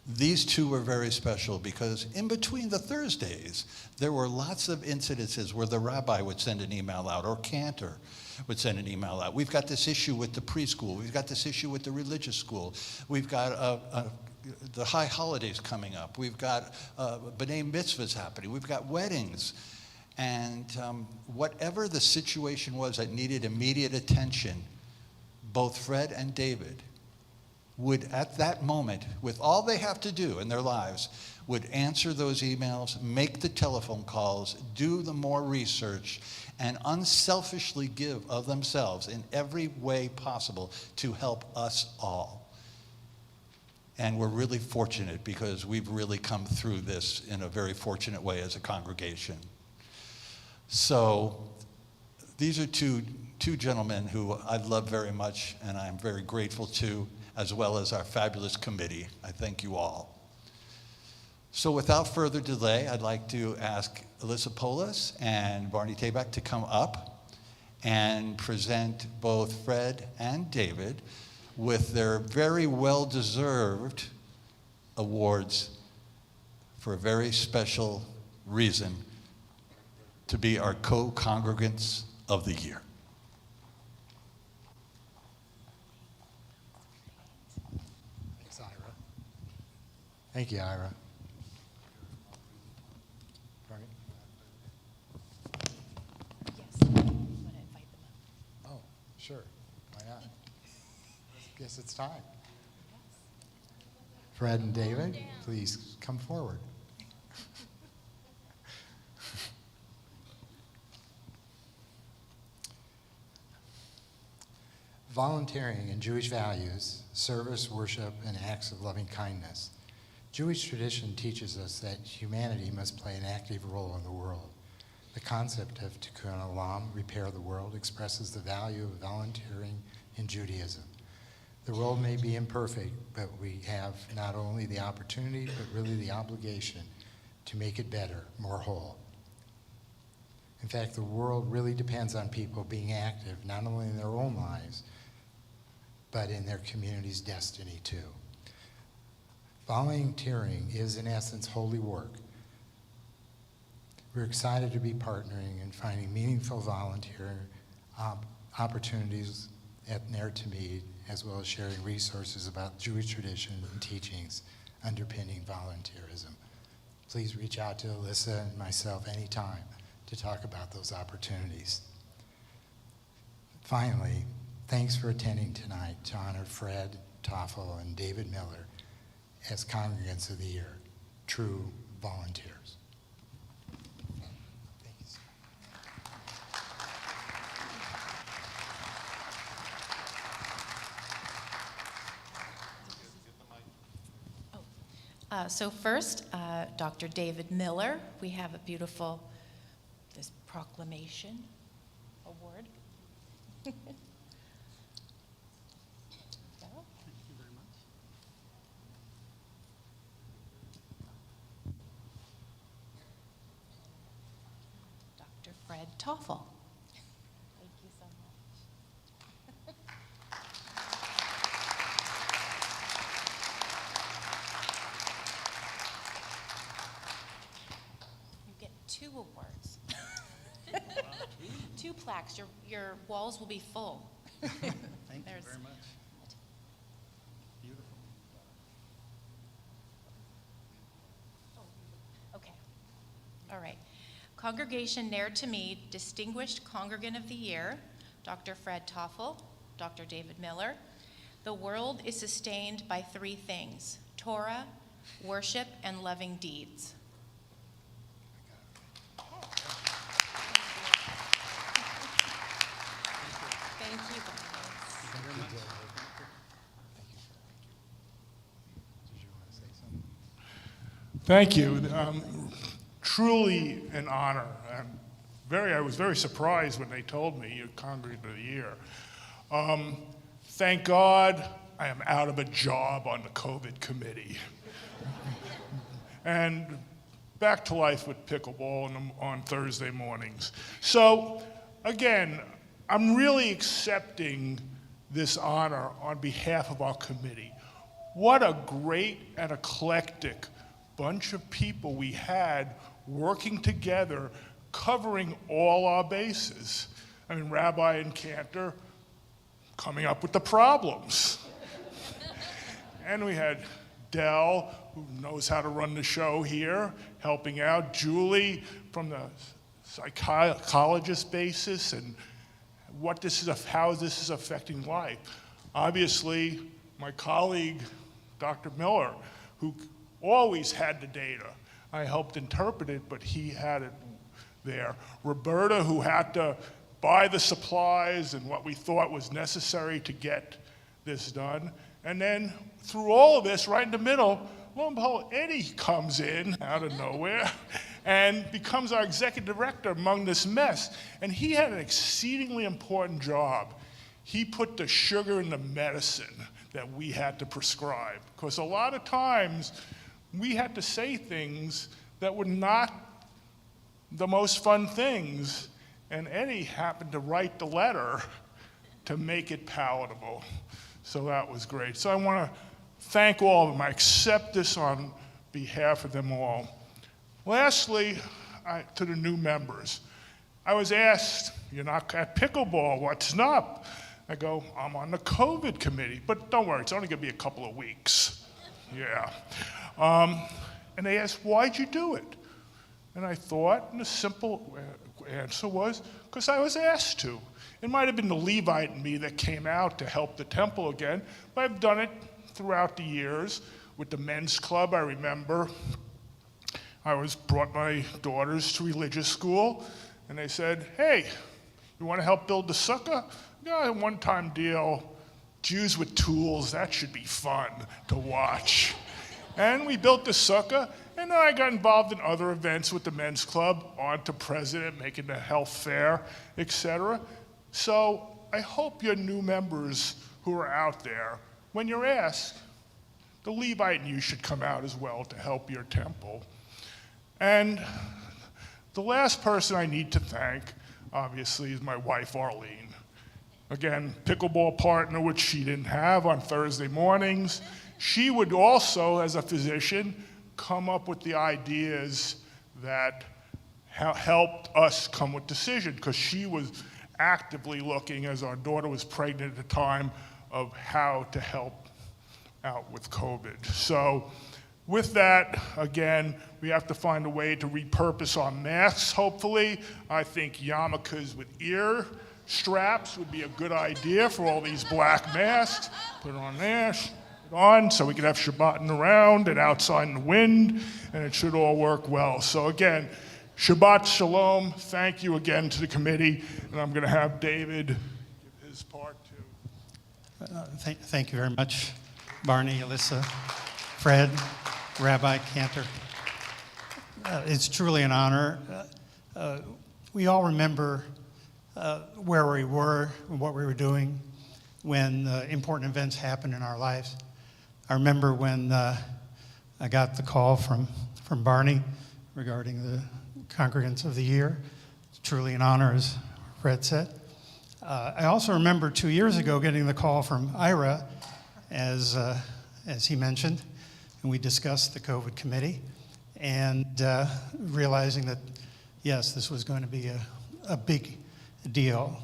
These two were very special because in between the Thursdays, there were lots of incidences where the rabbi would send an email out or Cantor would send an email out. We've got this issue with the preschool. We've got this issue with the religious school. We've got the high holidays coming up. We've got B'nai Mitzvahs happening. We've got weddings. And whatever the situation was that needed immediate attention, both Fred and David would, at that moment, with all they have to do in their lives, would answer those emails, make the telephone calls, do the more research, and unselfishly give of themselves in every way possible to help us all. And we're really fortunate because we've really come through this in a very fortunate way as a congregation. So these are two gentlemen who I love very much and I'm very grateful to, as well as our fabulous committee. I thank you all. So without further delay, I'd like to ask Alyssa Polis and Barney Tabak to come up and present both Fred and David with their very well-deserved awards for a very special reason, to be our co-congregants of the year. Thank you, Ira. Right. Yes. You want to invite them up? Oh, sure. Why not? Guess it's time. Fred and David, please come forward. Volunteering in Jewish values, service, worship, and acts of loving kindness. Jewish tradition teaches us that humanity must play an active role in the world. The concept of tikkun olam, repair the world, expresses the value of volunteering in Judaism. The world may be imperfect, but we have not only the opportunity, but really the obligation to make it better, more whole. In fact, the world really depends on people being active, not only in their own lives, but in their community's destiny too. Volunteering is, in essence, holy work. We're excited to be partnering and finding meaningful volunteer opportunities at Ner Tamid, as well as sharing resources about Jewish tradition and teachings underpinning volunteerism. Please reach out to Alyssa and myself anytime to talk about those opportunities. Finally, thanks for attending tonight to honor Fred Toffel and David Miller as Congregants of the Year, true volunteers. Thank you, sir. So first, Dr. David Miller, we have a beautiful, this proclamation award. Thank you very much. Dr. Fred Toffel. Thank you so much. You get 2 awards. 2 plaques. Your walls will be full. Thank you very much. Beautiful. Okay. All right. Congregation Ner Tamid, Distinguished Congregant of the Year, Dr. Fred Toffel, Dr. David Miller. The world is sustained by 3 things: Torah, worship, and loving deeds. Thank you, guys. Very much. Did you want to say something? Thank you. Truly an honor. I was very surprised when they told me you're Congregant of the Year. Thank God I am out of a job on the COVID committee. And back to life with pickleball on Thursday mornings. So again, I'm really accepting this honor on behalf of our committee. What a great and eclectic bunch of people we had working together, covering all our bases. I mean, Rabbi and Cantor coming up with the problems. And we had Dell, who knows how to run the show here, helping out. Julie from the psychologist basis and how this is affecting life. Obviously, my colleague, Dr. Miller, who always had the data. I helped interpret it, but he had it there. Roberta, who had to buy the supplies and what we thought was necessary to get this done. And then through all of this, right in the middle, lo and behold, Eddie comes in out of nowhere and becomes our executive director among this mess. And he had an exceedingly important job. He put the sugar in the medicine that we had to prescribe. Because a lot of times, we had to say things that were not the most fun things. And Eddie happened to write the letter to make it palatable. So that was great. So I want to thank all of them. I accept this on behalf of them all. Lastly, to the new members. I was asked, you're not at pickleball, what's up? I go, I'm on the COVID committee, but don't worry, it's only gonna be a couple of weeks. Yeah. And they asked, why'd you do it? And I thought, and the simple answer was, because I was asked to. It might have been the Levite in me that came out to help the temple again, but I've done it throughout the years. With the men's club, I remember I brought my daughters to religious school, and they said, hey, you want to help build the sukkah? Yeah, a one-time deal. Jews with tools, that should be fun to watch. And we built the sukkah, and then I got involved in other events with the men's club, on to president, making the health fair, etc. So I hope your new members who are out there, when you're asked, the Levite in you should come out as well to help your temple. And the last person I need to thank, obviously, is my wife, Arlene. Again, pickleball partner, which she didn't have on Thursday mornings. She would also, as a physician, come up with the ideas that helped us come with decision, because she was actively looking, as our daughter was pregnant at the time, of how to help out with COVID. So with that, again, we have to find a way to repurpose our masks, hopefully. I think yarmulkes with ear straps would be a good idea for all these black masks. Put it on there, on, so we can have Shabbat around and outside in the wind, and it should all work well. So again, Shabbat Shalom. Thank you again to the committee, and I'm going to have David give his part too. Thank you very much, Barney, Alyssa, Fred, Rabbi Cantor. It's truly an honor. We all remember where we were and what we were doing when important events happened in our lives. I remember when I got the call from Barney regarding the Congregants of the Year. It's truly an honor, as Fred said. I also remember 2 years ago getting the call from Ira, as he mentioned, and we discussed the COVID committee, and realizing that, yes, this was going to be a big deal.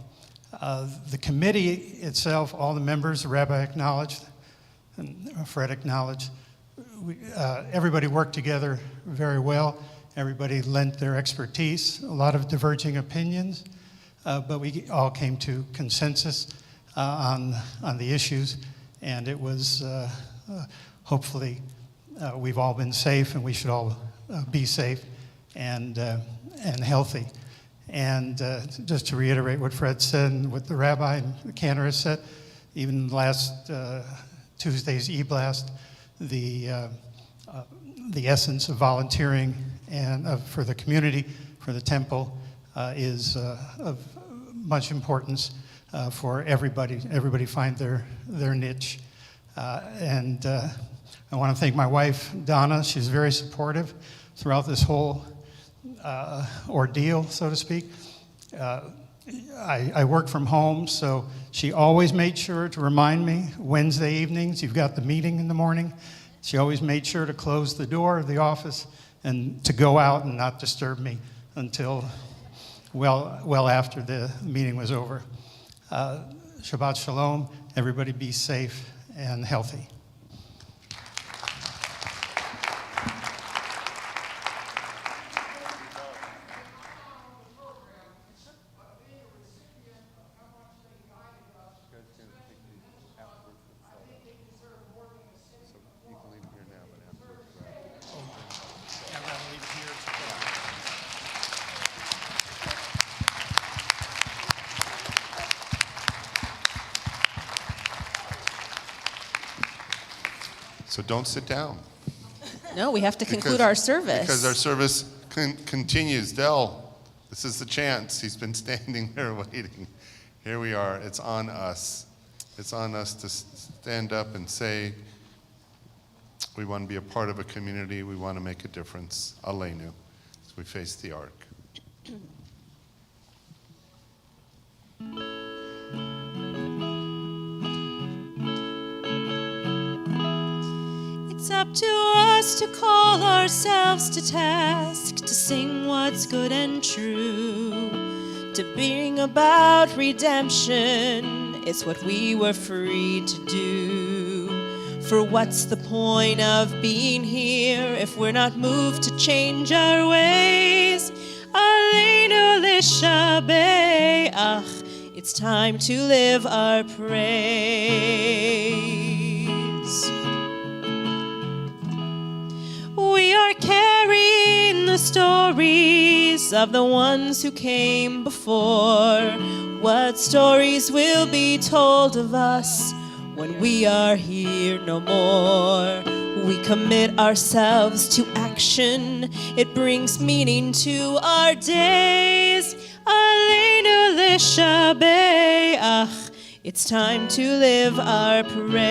The committee itself, all the members, the rabbi acknowledged, and Fred acknowledged, everybody worked together very well. Everybody lent their expertise, a lot of diverging opinions, but we all came to consensus on the issues, and it was hopefully we've all been safe, and we should all be safe and healthy. And just to reiterate what Fred said and what the rabbi and the cantor has said, even last Tuesday's e-blast, the essence of volunteering and for the community, for the temple, is of much importance for everybody. Everybody find their niche. And I want to thank my wife, Donna. She's very supportive throughout this whole ordeal, so to speak. I work from home, so she always made sure to remind me Wednesday evenings, you've got the meeting in the morning. She always made sure to close the door of the office and to go out and not disturb me until well after the meeting was over. Shabbat Shalom. Everybody be safe and healthy. So don't sit down. No, we have to conclude our service. Because our service continues. Dell, this is the chance. He's been standing there waiting. Here we are. It's on us. It's on us to stand up and say, we want to be a part of a community. We want to make a difference. Aleinu, as we face the ark. It's up to us to call ourselves to task, to sing what's good and true, to bring about redemption. It's what we were free to do. For what's the point of being here if we're not moved to change our ways? Aleinu l'shabeach, it's time to live our praise. We are carrying the stories of the ones who came before. What stories will be told of us when we are here no more? We commit ourselves to action. It brings meaning to our days. Aleinu l'shabeach, it's time to live our praise.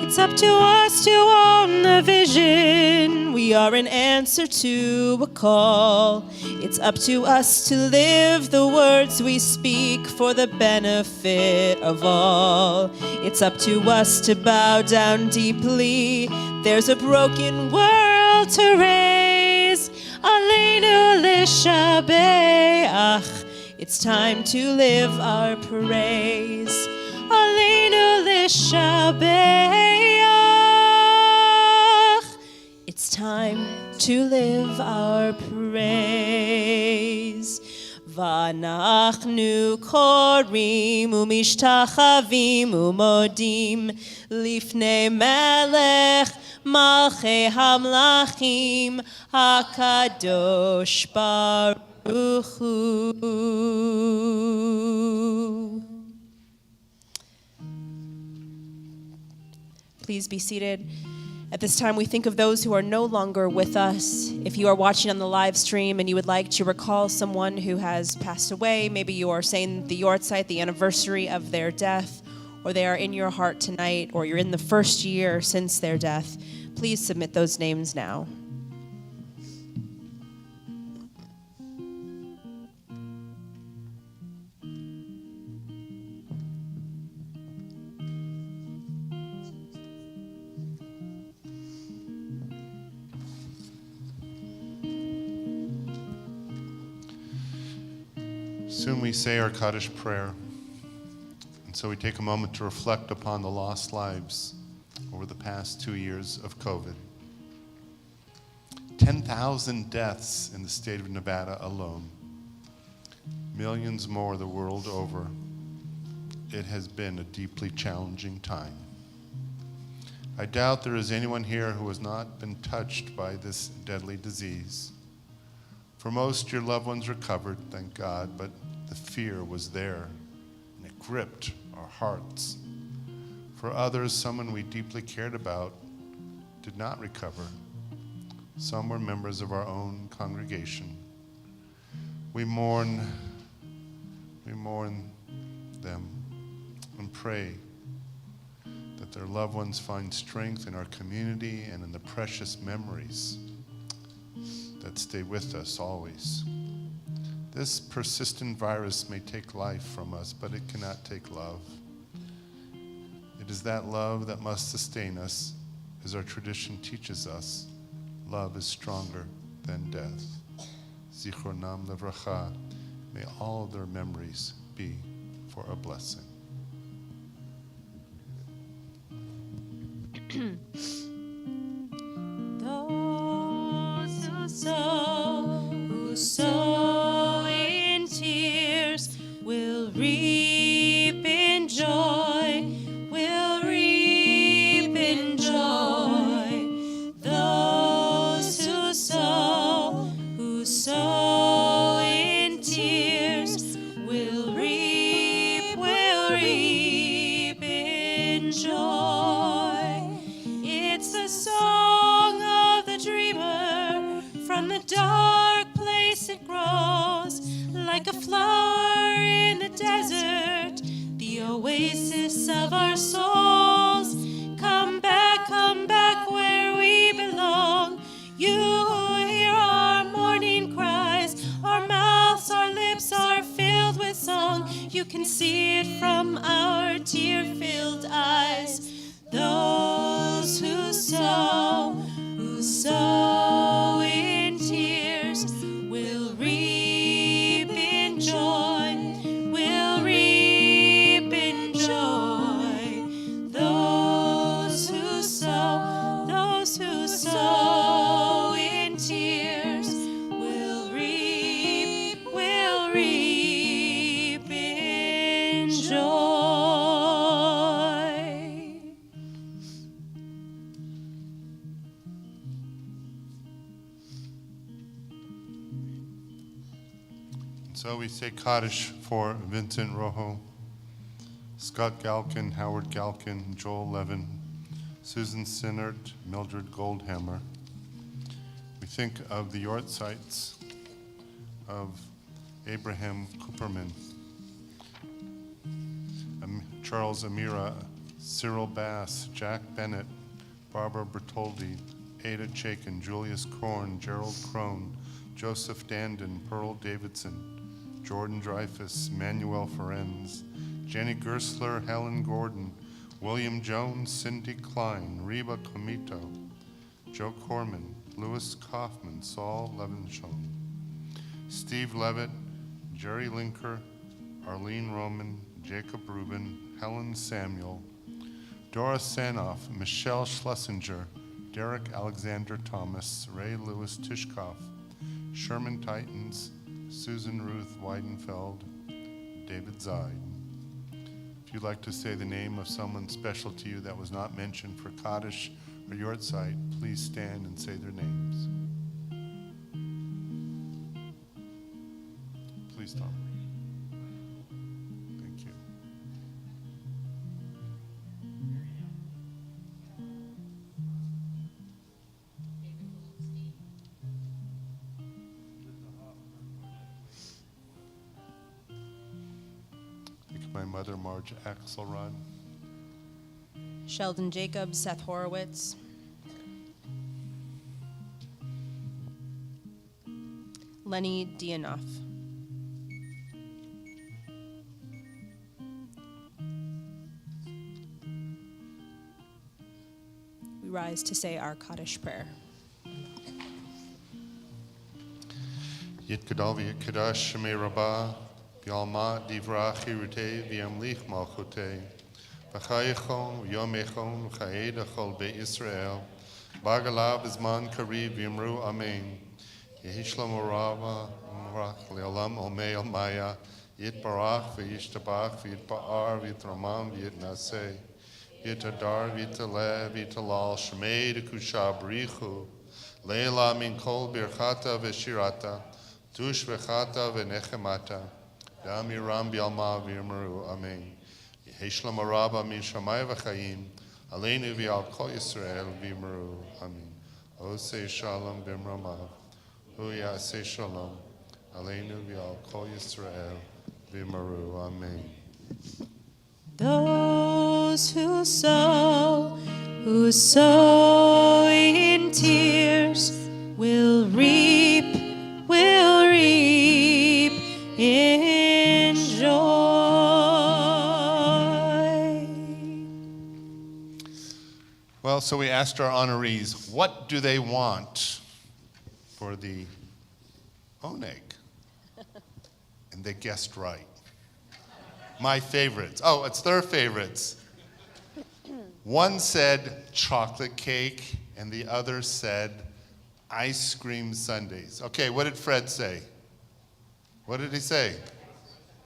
It's up to us to own the vision. We are an answer to a call. It's up to us to live the words we speak for the benefit of all. It's up to us to bow down deeply. There's a broken world to raise. Aleinu l'shabeach, it's time to live our praise. Aleinu l'shabeach, it's time to live our praise. V'anachnu korim umishtachavim umodim lifnei melech malchei hamlachim hakadosh baruch hu. Please be seated. At this time, we think of those who are no longer with us. If you are watching on the live stream and you would like to recall someone who has passed away, maybe you are saying the yortzeit, the anniversary of their death, or they are in your heart tonight, or you're in the first year since their death, please submit those names now. Soon we say our Kaddish prayer, and so we take a moment to reflect upon the lost lives over the past 2 years of COVID. 10,000 deaths in the state of Nevada alone. Millions more the world over. It has been a deeply challenging time. I doubt there is anyone here who has not been touched by this deadly disease. For most, your loved ones recovered, thank God, but the fear was there, and it gripped our hearts. For others, someone we deeply cared about did not recover. Some were members of our own congregation. We mourn them and pray that their loved ones find strength in our community and in the precious memories that stay with us always. This persistent virus may take life from us, but it cannot take love. It is that love that must sustain us, as our tradition teaches us. Love is stronger than death. Zichronam levracha. May all of their memories be for a blessing. Those who sow in tears will reap in joy, will reap in joy. Those who sow in tears will reap in joy. It's the song of the dreamer. From the dark place it grows, like a flower in the desert, the oasis of our souls. Come back where we belong. You who hear our morning cries, our mouths, our lips are filled with song. You can see it from our tear-filled eyes. Those who sow in tears will reap in joy, will reap So we say Kaddish for Vincent Rojo, Scott Galkin, Howard Galkin, Joel Levin, Susan Sinnert, Mildred Goldhammer. We think of the Yortsites, of Abraham Cooperman, Charles Amira, Cyril Bass, Jack Bennett, Barbara Bertoldi, Ada Chaikin, Julius Korn, Gerald Crone, Joseph Dandon, Pearl Davidson, Jordan Dreyfus, Manuel Ferenz, Jenny Gersler, Helen Gordon, William Jones, Cindy Klein, Reba Comito, Joe Corman, Louis Kaufman, Saul Levinshon, Steve Levitt, Jerry Linker, Arlene Roman, Jacob Rubin, Helen Samuel, Dora Sanoff, Michelle Schlesinger, Derek Alexander Thomas, Ray Lewis Tishkoff, Sherman Titans, Susan Ruth Weidenfeld, David Zide. If you'd like to say the name of someone special to you that was not mentioned for Kaddish or Yortzeit, please stand and say their names. Please, Tom. Thank you. Thank you, my mother, Marge Axelrod. Sheldon Jacobs, Seth Horowitz. Lenny Dianoff. We rise to say our Kaddish prayer. Yit Gadol v'yit Kadash Shemei Rabbah v'alma divrach hirutei v'yamlich malchutei v'chayechon v'yomechon v'chayed achol be'Yisrael b'agalav b'zman kariv v'yamru amen Yehishlam Rava Umrach Le'olam Omei Almaya Yit Barach v'yishtabach v'yit Ba'ar v'yit Ramam v'yit Naseh v'yit Adar v'yit Aleh v'yit Alal Shemei Dekusha B'richu Leila min kol birchata v'shirata Tush v'chata v'nechemata Damiram b'yalma v'yamaru amen Yehishlam Rabba min Shammai v'chayim Aleinu v'yal kol Yisrael v'yamaru amen Osei shalom b'mramav Hu yaseh shalom Aleinu v'yal kol Yisrael v'yamaru amen. Those who sow in tears will reap in joy. Well, so we asked our honorees, what do they want for the oneg? And they guessed right. My favorites. Oh, it's their favorites. One said chocolate cake, and the other said ice cream sundaes. Okay, what did Fred say? What did he say?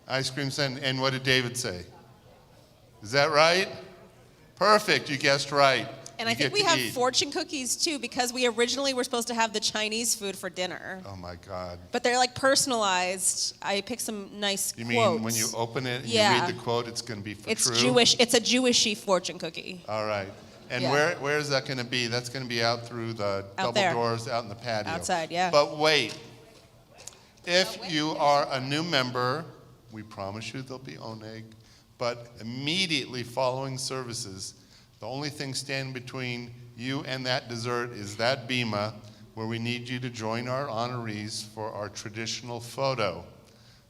Ice cream sundae. And what did David say? Is that right? Perfect, you guessed right. And I think we have fortune cookies too, because we originally were supposed to have the Chinese food for dinner. Oh my God. But they're like personalized. I picked some nice You quotes. mean when you open it and you read the quote, it's going to be for it's true? Jewish. It's a Jewishy fortune cookie. All right. And Yeah. where is that going to be? That's going to be out through the double there. doors out in the patio. Outside, yeah. But wait. If you are a new member, we promise you there'll be oneg. But immediately following services, the only thing standing between you and that dessert is that bima, where we need you to join our honorees for our traditional photo.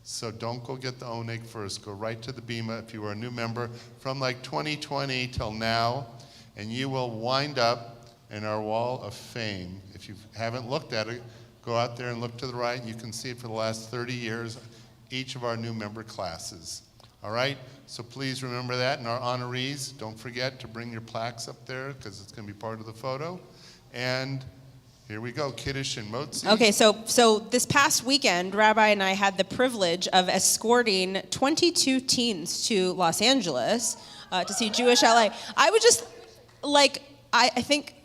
So don't go get the oneg first. Go right to the bima if you are a new member from like 2020 till now, and you will wind up in our wall of fame. If you haven't looked at it, go out there and look to the right. You can see it for the last 30 years, each of our new member classes. All right? So please remember that. And our honorees, don't forget to bring your plaques up there because it's going to be part of the photo. And here we go, Kiddush and Motzi. Okay, so this past weekend, Rabbi and I had the privilege of escorting 22 teens to Los Angeles to see Jewish LA. I was just like, I think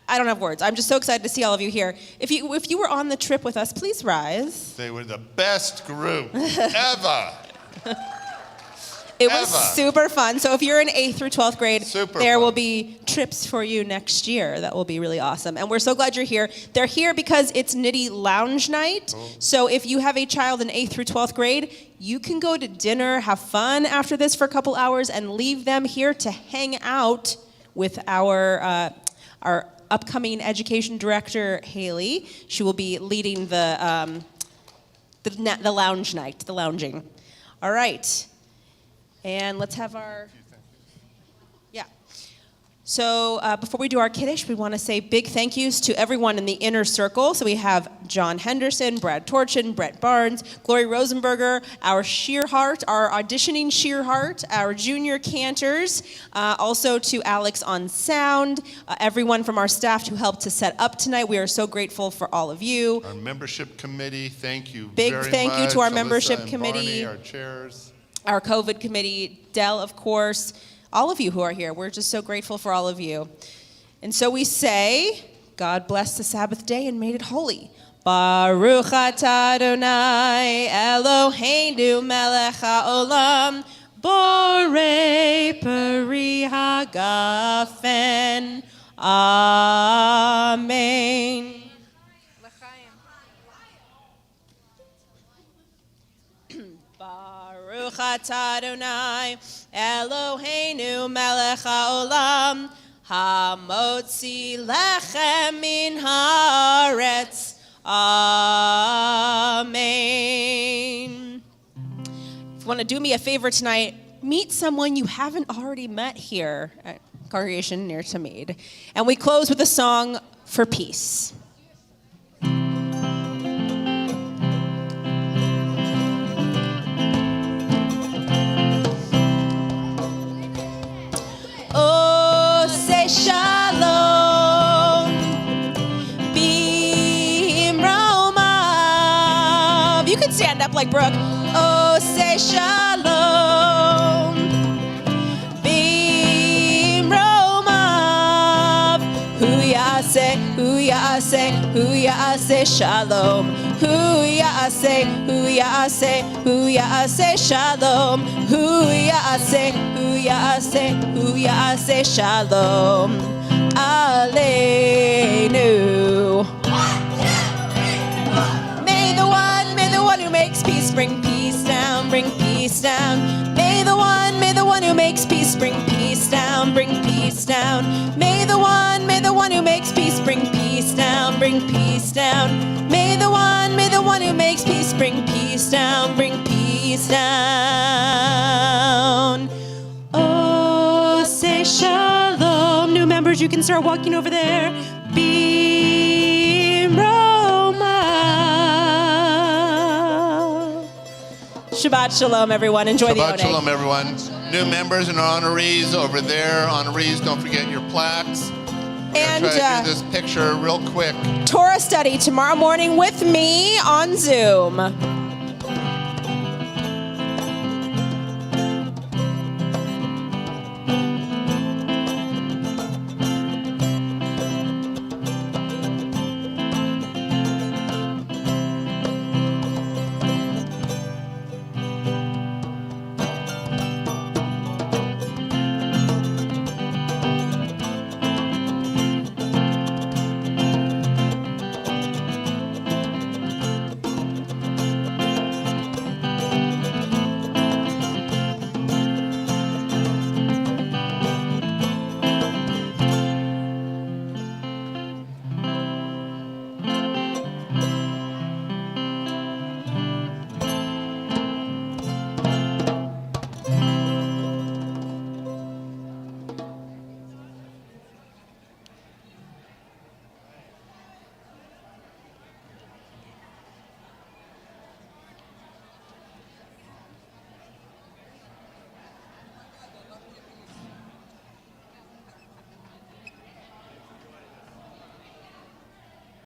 I don't have words. I'm just so excited to see all of you here. If you were on the trip with us, please rise. They were the best group ever. It was super fun. So if you're in 8th through 12th grade, there will be trips for you next year. That will be really awesome. And we're so glad you're here. They're here because it's Nitty Lounge Night. Cool. So if you have a child in 8th through 12th grade, you can go to dinner, have fun after this for a couple hours, and leave them here to hang out with our upcoming education director, Haley. She will be leading the lounge night, the lounging. All right. And let's have our, yeah. So before we do our kiddush, we want to say big thank yous to everyone in the inner circle. So we have John Henderson, Brad Torchin, Brett Barnes, Glory Rosenberger, our Shearhart, our auditioning Shearhart, our junior cantors, also to Alex on sound, everyone from our staff who helped to set up tonight. We are so grateful for all of you. Our membership committee, thank you Big very much. thank you to our Alyssa membership and committee. Barney, our chairs. Our COVID committee, Dell, of course, all of you who are here. We're just so grateful for all of you. And so we say, God bless the Sabbath day and made it holy. Baruch atah Adonai Eloheinu melech haolam borei peri hagafen. Amen. Baruch atah Adonai Eloheinu melech haolam hamotzi lechem min haaretz. Amen. If you want to do me a favor tonight, meet someone you haven't already met here at Congregation Near Tamid. And we close with a song for peace. Oh, say shalom, bimromav. You can stand up like Brooke. Oh, say shalom, bimromav. Hu ya'aseh shalom. Hu ya'aseh shalom. Hu ya'aseh shalom. Aleinu. May the one who makes peace bring peace down, bring peace down. May the one who makes peace bring peace down, bring peace down. May the one who makes peace bring peace down, bring peace down. May the one who makes peace bring peace down, bring peace down. Oh, say shalom. New members, you can start walking over there. Be Roma. Shabbat shalom, everyone. Enjoy the Shabbat Oday. shalom, everyone. New members and honorees over there. Honorees, don't forget your plaques. And try to do this picture real quick. Torah study tomorrow morning with me on Zoom.